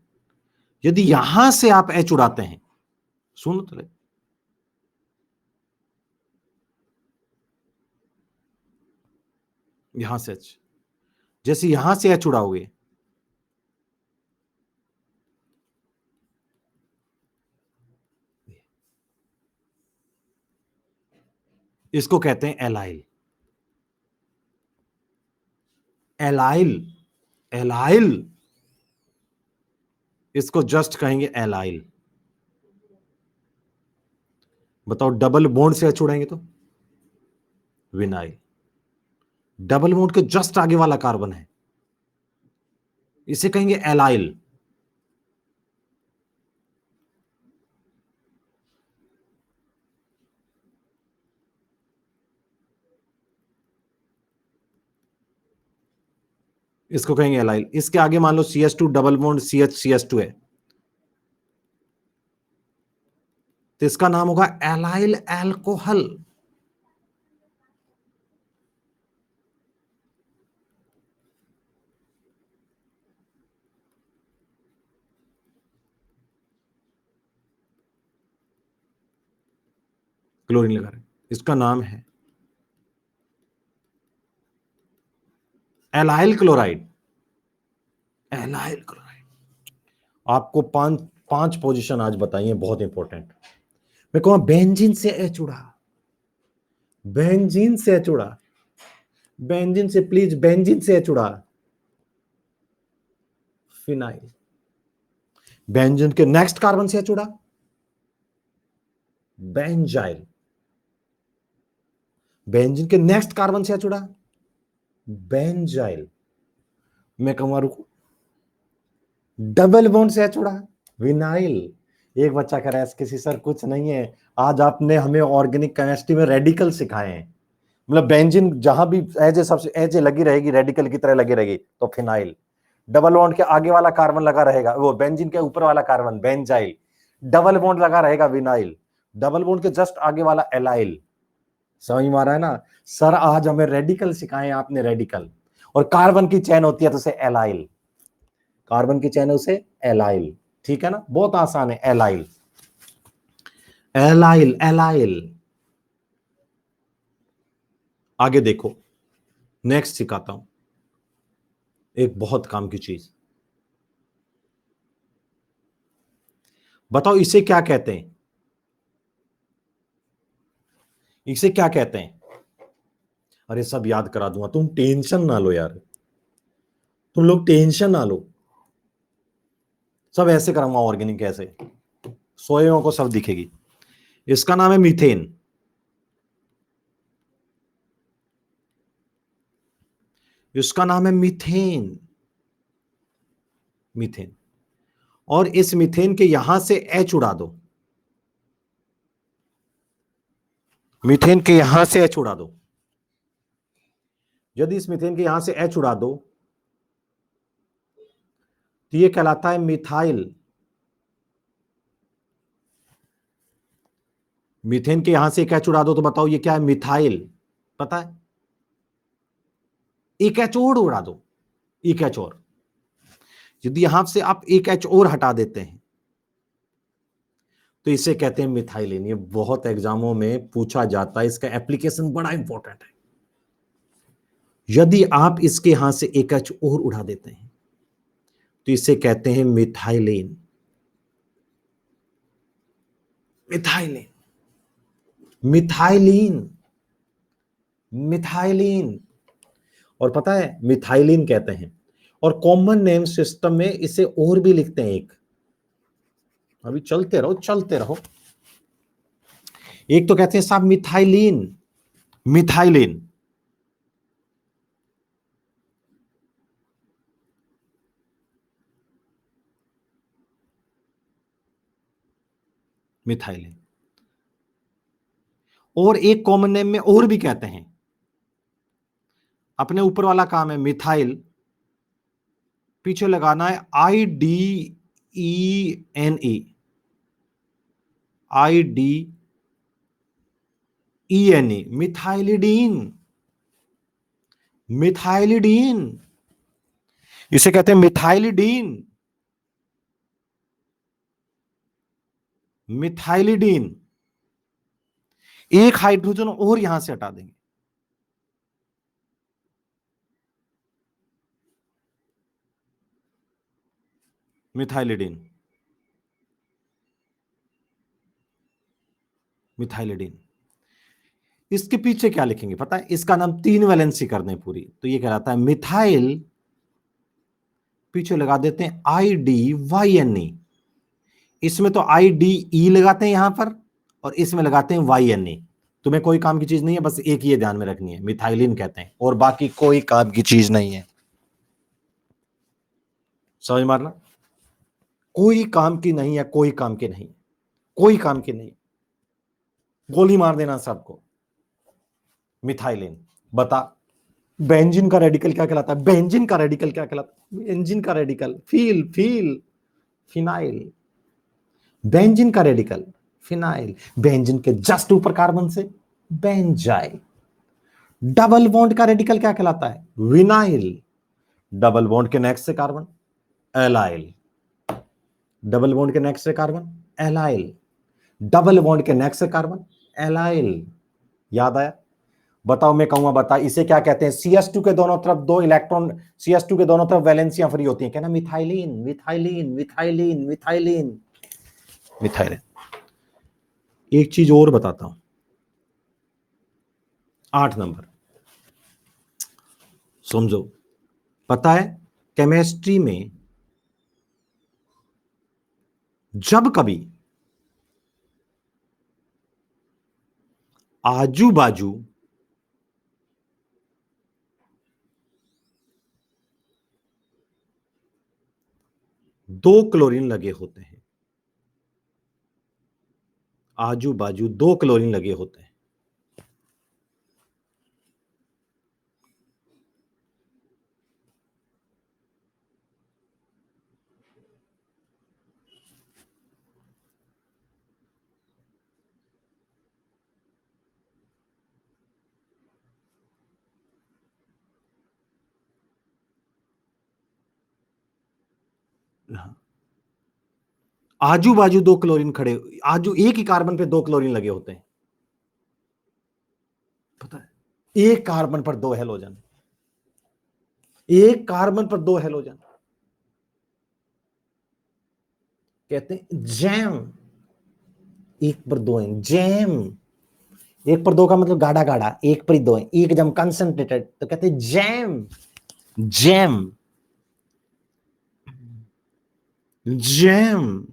S1: यदि यहां से आप एच उड़ाते हैं, सुनो तो ले, यहां से एच, जैसे यहां से एच उड़ाओगे, इसको कहते हैं एलाइल। एलाइल, एलाइल, इसको जस्ट कहेंगे एलाइल। बताओ डबल बॉन्ड से एच उड़ाएंगे तो विनाइल। डबल बॉन्ड के जस्ट आगे वाला कार्बन है, इसे कहेंगे एलाइल। इसको कहेंगे एलाइल। इसके आगे मान लो CH2 डबल बॉन्ड CH2 है, तो इसका नाम होगा एलाइल एल्कोहल। क्लोरीन लगा रहे हैं, इसका नाम है एलाइल क्लोराइड। Allyl chloride. आपको पांच पोजीशन आज बताइए, बहुत इंपॉर्टेंट। मैं कहूँ बेंजीन से एच उड़ा, बेंजीन से एच उड़ा, बेंजीन से प्लीज, बेंजीन से एच उड़ा, फिनाइल। बेंजीन के नेक्स्ट कार्बन से एच उड़ा, बेंजाइल। बेंजीन के नेक्स्ट कार्बन से एच उड़ा, बेंजाइल। मैं कहूंगा रुको, डबल बॉन्ड से एच उड़ा, विनाइल। एक बच्चा कह रहा है किसी सर कुछ नहीं है, आज आपने हमें ऑर्गेनिक केमिस्ट्री में रेडिकल सिखाए हैं। मतलब बेंजीन जहां भी एज ए सबसे एज ए लगी रहेगी, रेडिकल की तरह लगी रहेगी, तो फिनाइल। डबल बॉन्ड के आगे वाला कार्बन लगा रहेगा, वो बेंजीन के ऊपर वाला कार्बन बेंजाइल। डबल बॉन्ड लगा रहेगा विनाइल। डबल बॉन्ड के जस्ट आगे वाला एलाइल। समझ में आ रहा है ना सर, आज हमें रेडिकल सिखाए आपने, रेडिकल। और कार्बन की चेन होती है तो उसे एलाइल, कार्बन की चेन है उसे एलाइल। ठीक है ना, बहुत आसान है, एलाइल एलाइल एलाइल। आगे देखो, नेक्स्ट सिखाता हूं एक बहुत काम की चीज। बताओ इसे क्या कहते हैं, इसे क्या कहते हैं? अरे सब याद करा दूंगा, तुम टेंशन ना लो यार, तुम लोग टेंशन ना लो, सब ऐसे कराऊंगा ऑर्गेनिक ऐसे, सोएओं को सब दिखेगी। इसका नाम है मीथेन। इसका नाम है मीथेन, मीथेन। और इस मीथेन के यहां से एच उड़ा दो, मीथेन के यहां से एच उड़ा दो। यदि इस मीथेन के यहां से एच उड़ा दो तो ये कहलाता है मिथाइल। मीथेन के यहां से एक एच उड़ा दो तो बताओ ये क्या है? मिथाइल। पता है? एक एच और उड़ा दो, एक एच और। यदि यहां से आप एक एच और हटा देते हैं तो इसे कहते हैं मिथाइलिन। ये बहुत एग्जामों में पूछा जाता है, इसका एप्लीकेशन बड़ा इंपॉर्टेंट है। यदि आप इसके यहां से एक एच और उड़ा देते हैं तो इसे कहते हैं मिथाइलिन, मिथाइलिन, मिथाइलिन, मिथाइलिन। और पता है मिथाइलिन कहते हैं, और कॉमन नेम सिस्टम में इसे और भी लिखते हैं एक। अभी चलते रहो चलते रहो। एक तो कहते हैं साहब मिथाइलिन, मिथाइलिन। मिथाइलिन। और एक कॉमन नेम में और भी कहते हैं, अपने ऊपर वाला काम है मिथाइल, पीछे लगाना है IDENE, IDENE, मिथाइलिडीन, मिथाइलिडीन। इसे कहते हैं मिथाइलिडीन, मिथाइलिडीन। एक हाइड्रोजन और यहां से हटा देंगे, मिथाइलिडीन, मिथाइलिडीन। इसके पीछे क्या लिखेंगे पता है? इसका नाम तीन वैलेंसी कर दें पूरी तो ये कहलाता है मिथाइल, पीछे लगा देते हैं IDYNE। इसमें तो IDE लगाते हैं यहां पर, और इसमें लगाते हैं YNE। तुम्हें कोई काम की चीज नहीं है, बस एक ये ध्यान में रखनी है, मिथाइलिन कहते हैं, और बाकी कोई काम की चीज नहीं है। समझ मारना, कोई काम की नहीं है, कोई काम की नहीं, कोई काम की नहीं, गोली मार देना सबको। मिथाइलिन। बता बेंजीन का रेडिकल क्या कहलाता है? बेंजीन का रेडिकल क्या कहलाता है? बेंजीन का radical feel feel phenyl. Benzene का रेडिकल फिनाइल। बेंजीन के जस्ट ऊपर कार्बन से बेंजाइल। डबल बॉन्ड का रेडिकल क्या कहलाता है? विनाइल। डबल बॉन्ड के नेक्स्ट से कार्बन एलाइल। डबल बॉन्ड के नेक्स्ट से कार्बन एलाइल। डबल बॉन्ड के नेक्स्ट से कार्बन एलाइल। याद आया? बताओ, मैं कहूंगा बता, इसे क्या कहते हैं? CS2 के दोनों तरफ दो इलेक्ट्रॉन, CS2 के दोनों तरफ वैलेंसियां फ्री होती हैं, कहना methylene methylene methylene methylene methylene. एक चीज और बताता हूं, 8 नंबर समझो। पता है केमिस्ट्री में जब कभी आजू बाजू दो क्लोरीन लगे होते हैं, आजू बाजू दो क्लोरीन लगे होते हैं, आजू बाजू दो क्लोरीन खड़े, आजू एक ही कार्बन पे दो क्लोरीन लगे होते हैं, पता है? एक कार्बन पर दो हेलोजन, एक कार्बन पर दो हेलोजन, कहते हैं जैम। एक पर दो है जैम। एक पर दो का मतलब गाढ़ा गाढ़ा, एक पर ही दो है, एक जम कंसंट्रेटेड, तो कहते हैं जैम। जैम जैम,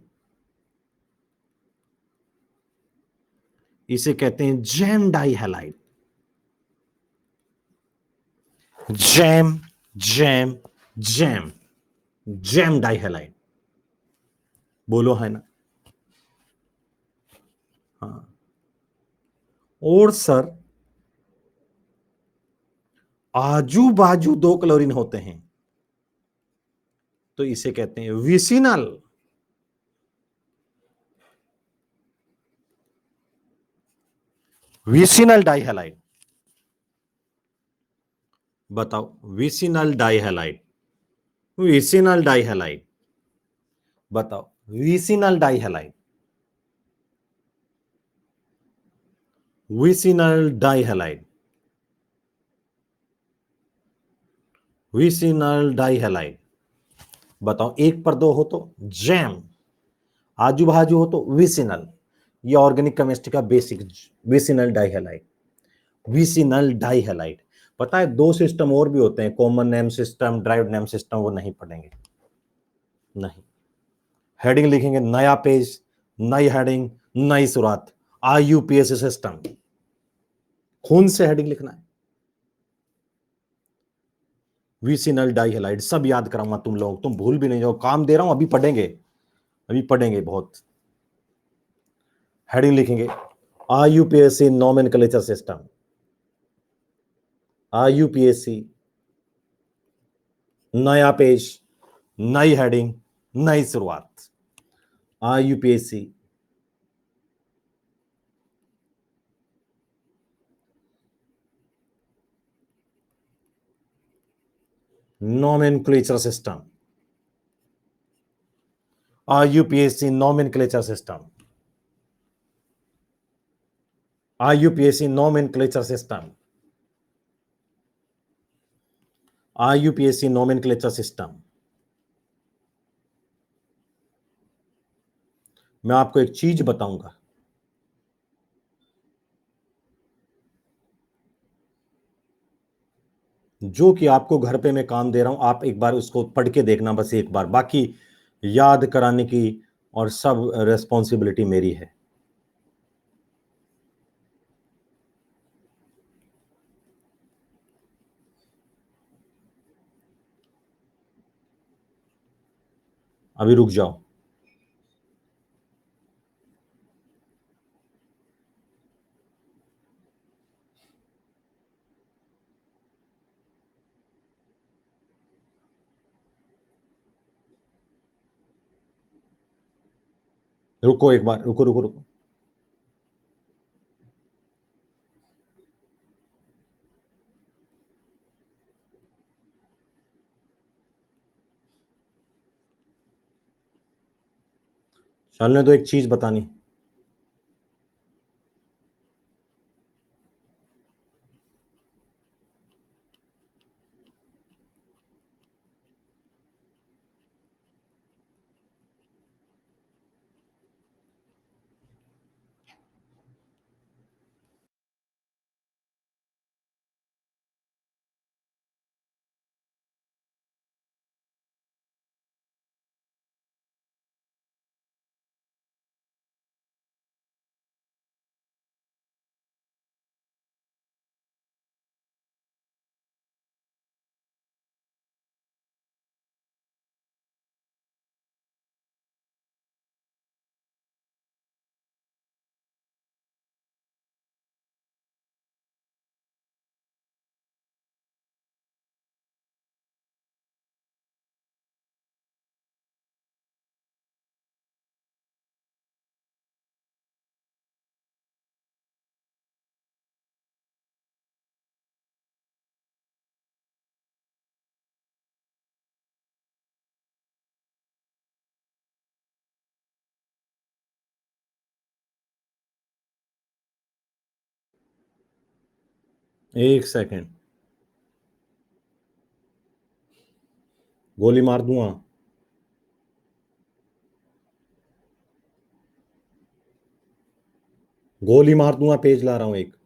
S1: इसे कहते हैं gem dihalide. Gem gem gem, gem dihalide. बोलो है ना? हाँ। और सर आजू बाजू दो क्लोरीन होते हैं, तो इसे कहते हैं विसिनल। विसिनल डाइहैलाइड। बताओ, विसिनल डाइहैलाइड, विसिनल डाइहैलाइड, बताओ, विसिनल डाइहैलाइड, विसिनल डाइहैलाइड, विसिनल डाइहैलाइड। बताओ, एक पर दो हो तो जैम, आजू बाजू हो तो विसिनल। ये ऑर्गेनिक केमिस्ट्री का बेसिक, विसिनल डाइहैलाइड, विसिनल डाइहैलाइड। पता है दो सिस्टम और भी होते हैं, common name system, derived name system, वो नहीं पढ़ेंगे, नहीं। हेडिंग लिखेंगे नया पेज, नई हेडिंग, नई शुरुआत, IUPAC सिस्टम, खून से हेडिंग लिखना है। विसिनल डाइहैलाइड सब याद कराऊंगा तुम लोग, तुम भूल भी नहीं जाओ, काम दे रहा हूं, अभी पढ़ेंगे, अभी पढ़ेंगे बहुत। हेडिंग लिखेंगे IUPAC नोमेनक्लेचर सिस्टम, IUPAC नया पेज, नई हेडिंग, नई शुरुआत, IUPAC nomenclature system, IUPAC nomenclature system, IUPAC nomenclature system, IUPAC nomenclature system। मैं आपको एक चीज बताऊंगा, जो कि आपको घर पे मैं काम दे रहा हूं, आप एक बार उसको पढ़ के देखना, बस एक बार, बाकी याद कराने की और सब रेस्पॉन्सिबिलिटी मेरी है। अभी रुक जाओ, रुको एक बार, रुको रुको रुको। चलने तो एक चीज बतानी। एक सेकंड, गोली मार दूंगा। गोली मार दूंगा, पेज ला रहा हूं एक।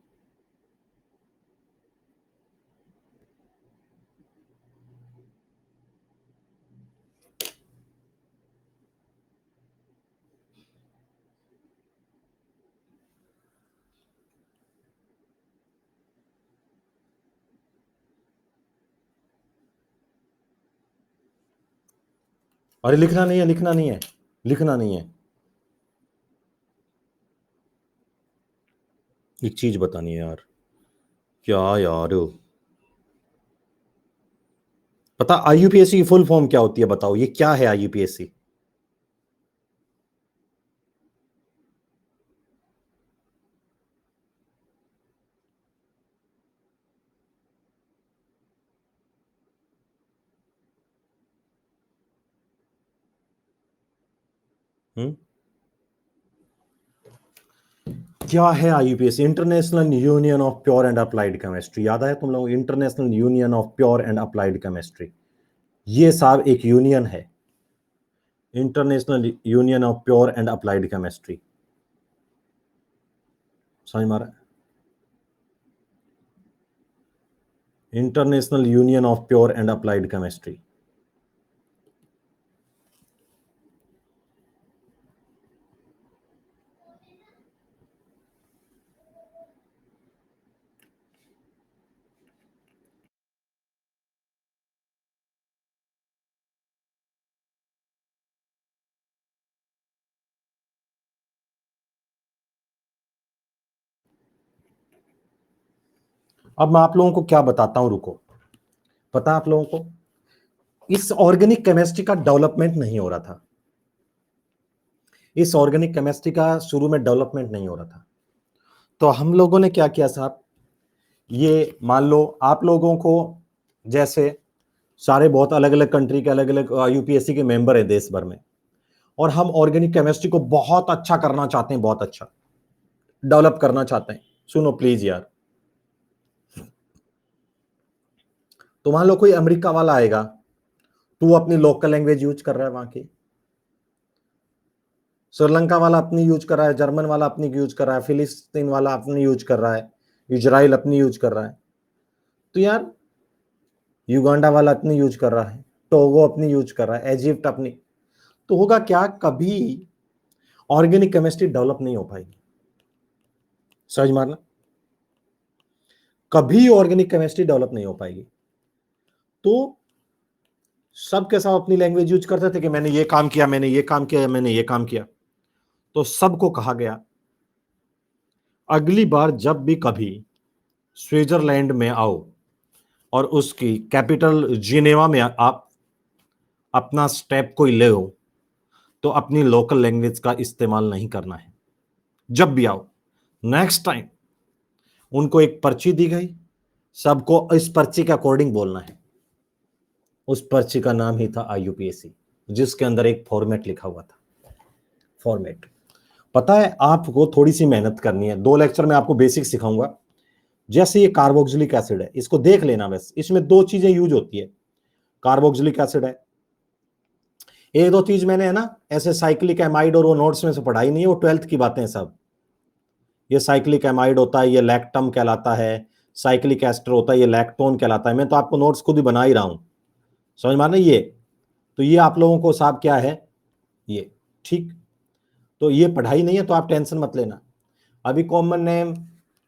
S1: अरे लिखना नहीं है, लिखना नहीं है, लिखना नहीं है। एक चीज बतानी है यार। क्या यार, पता आईयूपीएससी की फुल फॉर्म क्या होती है? बताओ ये क्या है आईयूपीएससी? हम्म, क्या है आईयूपीएससी? International union of pure and applied chemistry. याद आया तुम लोग? International union of pure and applied chemistry. ये साहब एक यूनियन है, international union of pure and applied chemistry. समझ मारा? International union of pure and applied chemistry. अब मैं आप लोगों को क्या बताता हूं, रुको। पता आप लोगों को इस ऑर्गेनिक केमिस्ट्री का डेवलपमेंट नहीं हो रहा था। इस ऑर्गेनिक केमिस्ट्री का शुरू में डेवलपमेंट नहीं हो रहा था। तो हम लोगों ने क्या किया साहब, ये मान लो आप लोगों को, जैसे सारे बहुत अलग अलग कंट्री के अलग अलग यूपीएससी के मेंबर है देश भर में, और हम ऑर्गेनिक केमिस्ट्री को बहुत अच्छा करना चाहते हैं, बहुत अच्छा डेवलप करना चाहते हैं। सुनो प्लीज यार। तो मान लो कोई अमेरिका वाला आएगा, तू अपनी लोकल लैंग्वेज यूज कर रहा है वहां की, श्रीलंका वाला अपनी यूज कर रहा है, जर्मन वाला अपनी यूज कर रहा है, फिलिस्तीन वाला अपनी यूज कर रहा है, इजराइल अपनी यूज कर रहा है। तो यार युगांडा वाला अपनी यूज कर रहा है, टोगो अपनी यूज कर रहा है, इजिप्ट अपनी। तो होगा क्या, कभी ऑर्गेनिक केमिस्ट्री डेवलप नहीं हो पाएगी। समझ मारना, कभी ऑर्गेनिक केमिस्ट्री डेवलप नहीं हो पाएगी। तो सब के सब अपनी लैंग्वेज यूज करते थे कि मैंने ये काम किया, मैंने ये काम किया, मैंने ये काम किया। तो सबको कहा गया अगली बार जब भी कभी स्विट्जरलैंड में आओ और उसकी कैपिटल जिनेवा में आप अपना स्टेप कोई ले हो, तो अपनी लोकल लैंग्वेज का इस्तेमाल नहीं करना है। जब भी आओ नेक्स्ट टाइम उनको एक पर्ची दी गई, सबको इस पर्ची के अकॉर्डिंग बोलना है। उस पर्ची का नाम ही था IUPAC, जिसके अंदर एक फॉर्मेट लिखा हुआ था। फॉर्मेट पता है, आपको थोड़ी सी मेहनत करनी है। 2 लेक्चर में आपको बेसिक सिखाऊंगा। जैसे ये कार्बोक्सिलिक एसिड है, इसको देख लेना बस। इसमें 2 चीजें यूज होती है। कार्बोक्सिलिक एसिड है, एक 2 चीज मैंने है ना ऐसे साइक्लिक एमाइड और वो नोट्स में से पढ़ाई नहीं है, वो 12th की बातें सब। ये साइक्लिक एमाइड होता है, ये लैक्टम कहलाता है। साइक्लिक एस्टर होता है, ये लैक्टोन कहलाता है। मैं तो आपको नोट्स खुद ही बना ही रहा हूं, समझ मारना ये। तो ये आप लोगों को साहब क्या है ये, ठीक। तो ये पढ़ाई नहीं है तो आप टेंशन मत लेना। अभी कॉमन नेम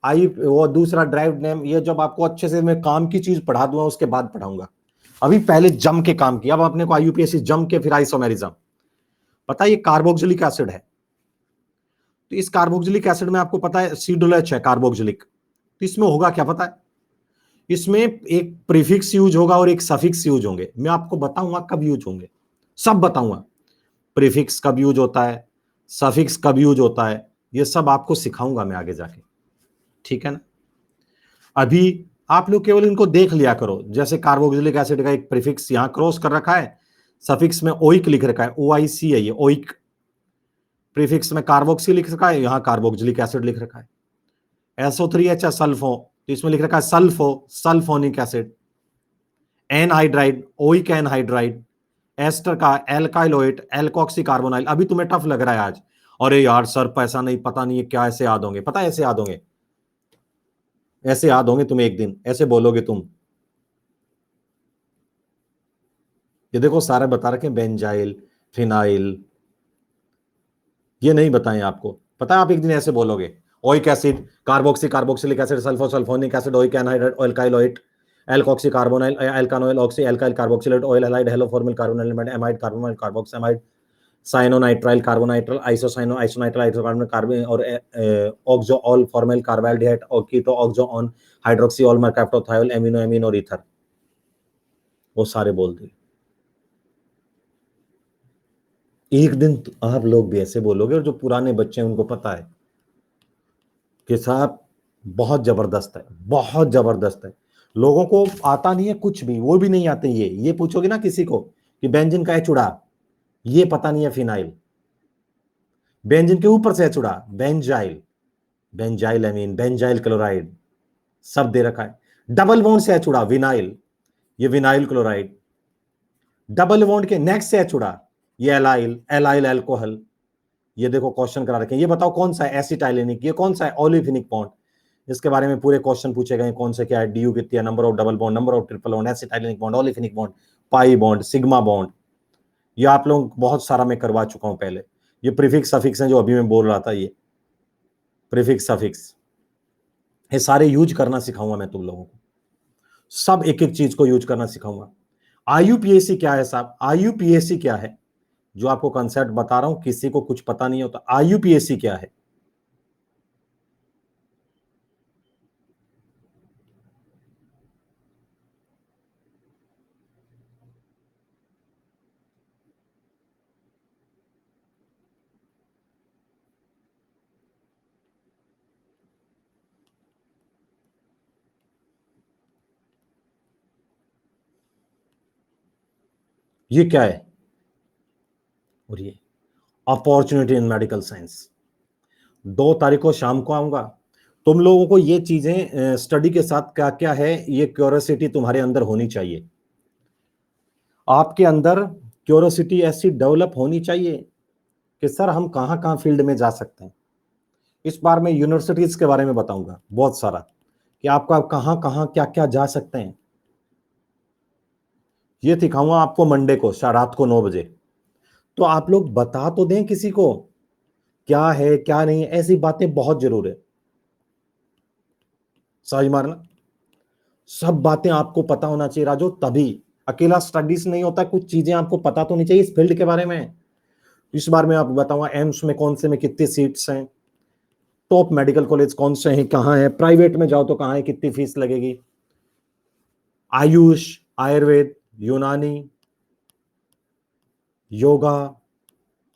S1: वो दूसरा ड्राइव्ड नेम, ये जब आपको अच्छे से मैं काम की चीज पढ़ा दूंगा उसके बाद पढ़ाऊंगा। अभी पहले जम के काम किया, अब अपने को IUPAC जम के फिर आइसोमेरिज्म। पता है ये कार्बोक्सिलिक एसिड है, तो इस कार्बोक्सिलिक एसिड में आपको पता है C+H है कार्बोक्सिलिक। तो इसमें होगा क्या पता है, इसमें एक प्रीफिक्स यूज होगा और एक सफिक्स यूज होंगे। मैं आपको बताऊंगा कब यूज होंगे, सब बताऊंगा। प्रीफिक्स कब यूज होता है, सफिक्स कब यूज होता है, ये सब आपको सिखाऊंगा मैं आगे जाके, ठीक है ना। अभी आप लोग केवल इनको देख लिया करो। जैसे कार्बोक्सिलिक एसिड का एक प्रीफिक्स यहां क्रॉस कर रखा है, सफिक्स में ओइक लिख रखा है, OIC है ये ओइक। प्रीफिक्स में कार्बोक्सी लिख रखा है, यहां कार्बोक्सिलिक एसिड लिख रखा है। SO3H सल्फो, तो इसमें लिख रखा है sulpho, sulphonic acid. Anhydride, oic anhydride. Ester का एल्काइलोइट, एल्कोक्सी कार्बोनाइल। अभी तुम्हें टफ लग रहा है आज, अरे यार सर पैसा नहीं, पता नहीं है क्या, ऐसे याद होंगे। पता है ऐसे याद होंगे, ऐसे याद होंगे तुम्हें। एक दिन ऐसे बोलोगे तुम, ये देखो सारे बता रखे, बेंजाइल, फिनाइल, ये नहीं बताएं आपको। पता है आप एक दिन ऐसे बोलोगे, oic acid, carboxy carboxylic acid, sulfo sulphonic acid, oic anhydride, alkyloate, alkoxy carbonyl, alkanoyl, oxy alkyl carboxylate, oyl halide, haloformyl carbonyl element, amide carbonyl, carboxamide, cyano nitrile carbonitrile, isocyano isonitrile isocarbon carbon और oxo al formyl carbohydrate और keto oxo one hydroxy ol mercapto thiol amino amine और ether, वो सारे बोल दिए। एक दिन आप लोग भी ऐसे बोलोगे, और जो पुराने बच्चे हैं उनको पता है कि साहब बहुत जबरदस्त है, बहुत जबरदस्त है। लोगों को आता नहीं है कुछ भी, वो भी नहीं आते। ये पूछोगे ना किसी को कि बेंजीन का एच उड़ा, ये पता नहीं है फिनाइल। बेंजीन के ऊपर से एच उड़ा, benzyl, benzyl amine, benzyl chloride, सब दे रखा है। डबल बॉन्ड से एच उड़ा, विनाइल, ये विनाइल क्लोराइड। डबल बॉन्ड के नेक्स्ट से एच उड़ा, ये एलाइल, एलाइल एल्कोहल। ये देखो क्वेश्चन करा रखे हैं, ये बताओ कौन सा है एसिटाइलेनिक, ये कौन सा है ओलिफिनिक बॉन्ड। इसके बारे में पूरे क्वेश्चन पूछे गए, कौन से क्या है, DU कितनी है, number of double bond, number of triple bond, acetylenic bond, olefinic bond, pi bond, sigma bond. ये आप लोग बहुत सारा मैं करवा चुका हूं पहले। ये प्रीफिक्स सफिक्स हैं जो अभी मैं बोल रहा था, ये प्रीफिक्स सफिक्स, ये सारे यूज करना सिखाऊंगा मैं तुम लोगों को। सब एक एक चीज को यूज करना सिखाऊंगा। IUPAC क्या है साहब, IUPAC क्या है, जो आपको कंसेप्ट बता रहा हूं, किसी को कुछ पता नहीं होता। IUPAC क्या है, ये क्या है, और ये अपॉर्चुनिटी इन मेडिकल साइंस। 2 तारीख को शाम को आऊंगा। तुम लोगों को ये चीजें स्टडी के साथ क्या क्या है, ये क्यूरियोसिटी तुम्हारे अंदर होनी चाहिए। आपके अंदर क्यूरियोसिटी ऐसी डेवलप होनी चाहिए कि सर हम कहां कहां फील्ड में जा सकते हैं। इस बार मैं यूनिवर्सिटीज के बारे में बताऊंगा बहुत सारा, कि आपका कहां कहां क्या क्या जा सकते हैं। ये सिखाऊंगा आपको मंडे को रात को 9 बजे। तो आप लोग बता तो दें किसी को क्या है क्या नहीं, ऐसी बातें बहुत जरूर है। समझ मारना, सब बातें आपको पता होना चाहिए राजू। तभी अकेला स्टडीज नहीं होता, कुछ चीजें आपको पता तो नहीं चाहिए इस फील्ड के बारे में। इस बार मैं आपको बताऊंगा एम्स में कौन से में कितनी सीट्स हैं, टॉप मेडिकल कॉलेज कौन से हैं, कहाँ है, प्राइवेट में जाओ तो कहाँ है, कितनी फीस लगेगी, आयुष, आयुर्वेद, यूनानी, योगा,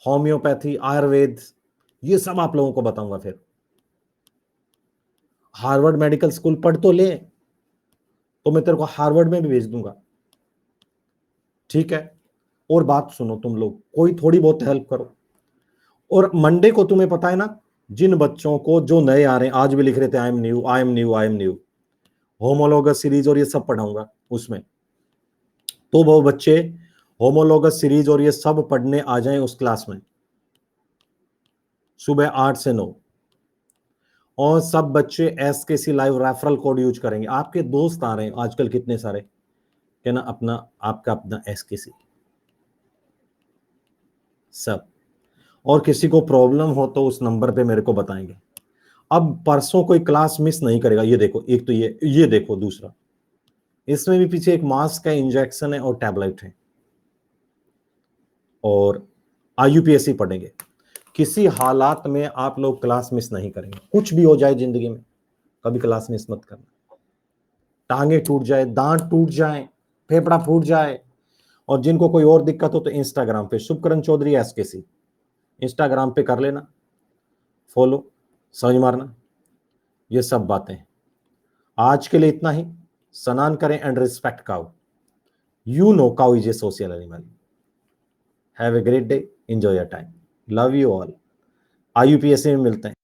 S1: होम्योपैथी, आयुर्वेद, ये सब आप लोगों को बताऊंगा। फिर हार्वर्ड मेडिकल स्कूल पढ़ तो ले, तो मैं तेरे को हार्वर्ड में भी भेज दूंगा, ठीक है। और बात सुनो तुम लोग, कोई थोड़ी बहुत हेल्प करो। और मंडे को तुम्हें पता है ना, जिन बच्चों को जो नए आ रहे हैं, आज भी लिख रहे थे I am new, I am new, I am new, homologous series और ये सब पढ़ाऊंगा उसमें। तो वो बच्चे होमोलॉगस सीरीज और ये सब पढ़ने आ जाएं उस क्लास में, सुबह 8 से 9। और सब बच्चे एसकेसी लाइव रेफरल कोड यूज करेंगे। आपके दोस्त आ रहे हैं आजकल कितने सारे, क्या ना, अपना आपका अपना एसकेसी सब। और किसी को प्रॉब्लम हो तो उस नंबर पे मेरे को बताएंगे। अब परसों कोई क्लास मिस नहीं करेगा। ये देखो, एक तो ये देखो, दूसरा इसमें भी पीछे एक मास्क है, इंजेक्शन है और टैबलेट है। और आईयूपीएससी पढ़ेंगे। किसी हालात में आप लोग क्लास मिस नहीं करेंगे। कुछ भी हो जाए जिंदगी में, कभी क्लास मिस मत करना। टांगे टूट जाए, दांत टूट जाए, फेफड़ा फूट जाए, और जिनको कोई और दिक्कत हो तो इंस्टाग्राम पे शुभकरण चौधरी एसकेसी इंस्टाग्राम पे कर लेना फॉलो, समझ मारना। ये सब बातें आज के लिए इतना ही। स्नान करें and respect cow. You know cow is a social animal. Have a great day, enjoy your time, love you all. आईयूपीएससी में मिलते हैं।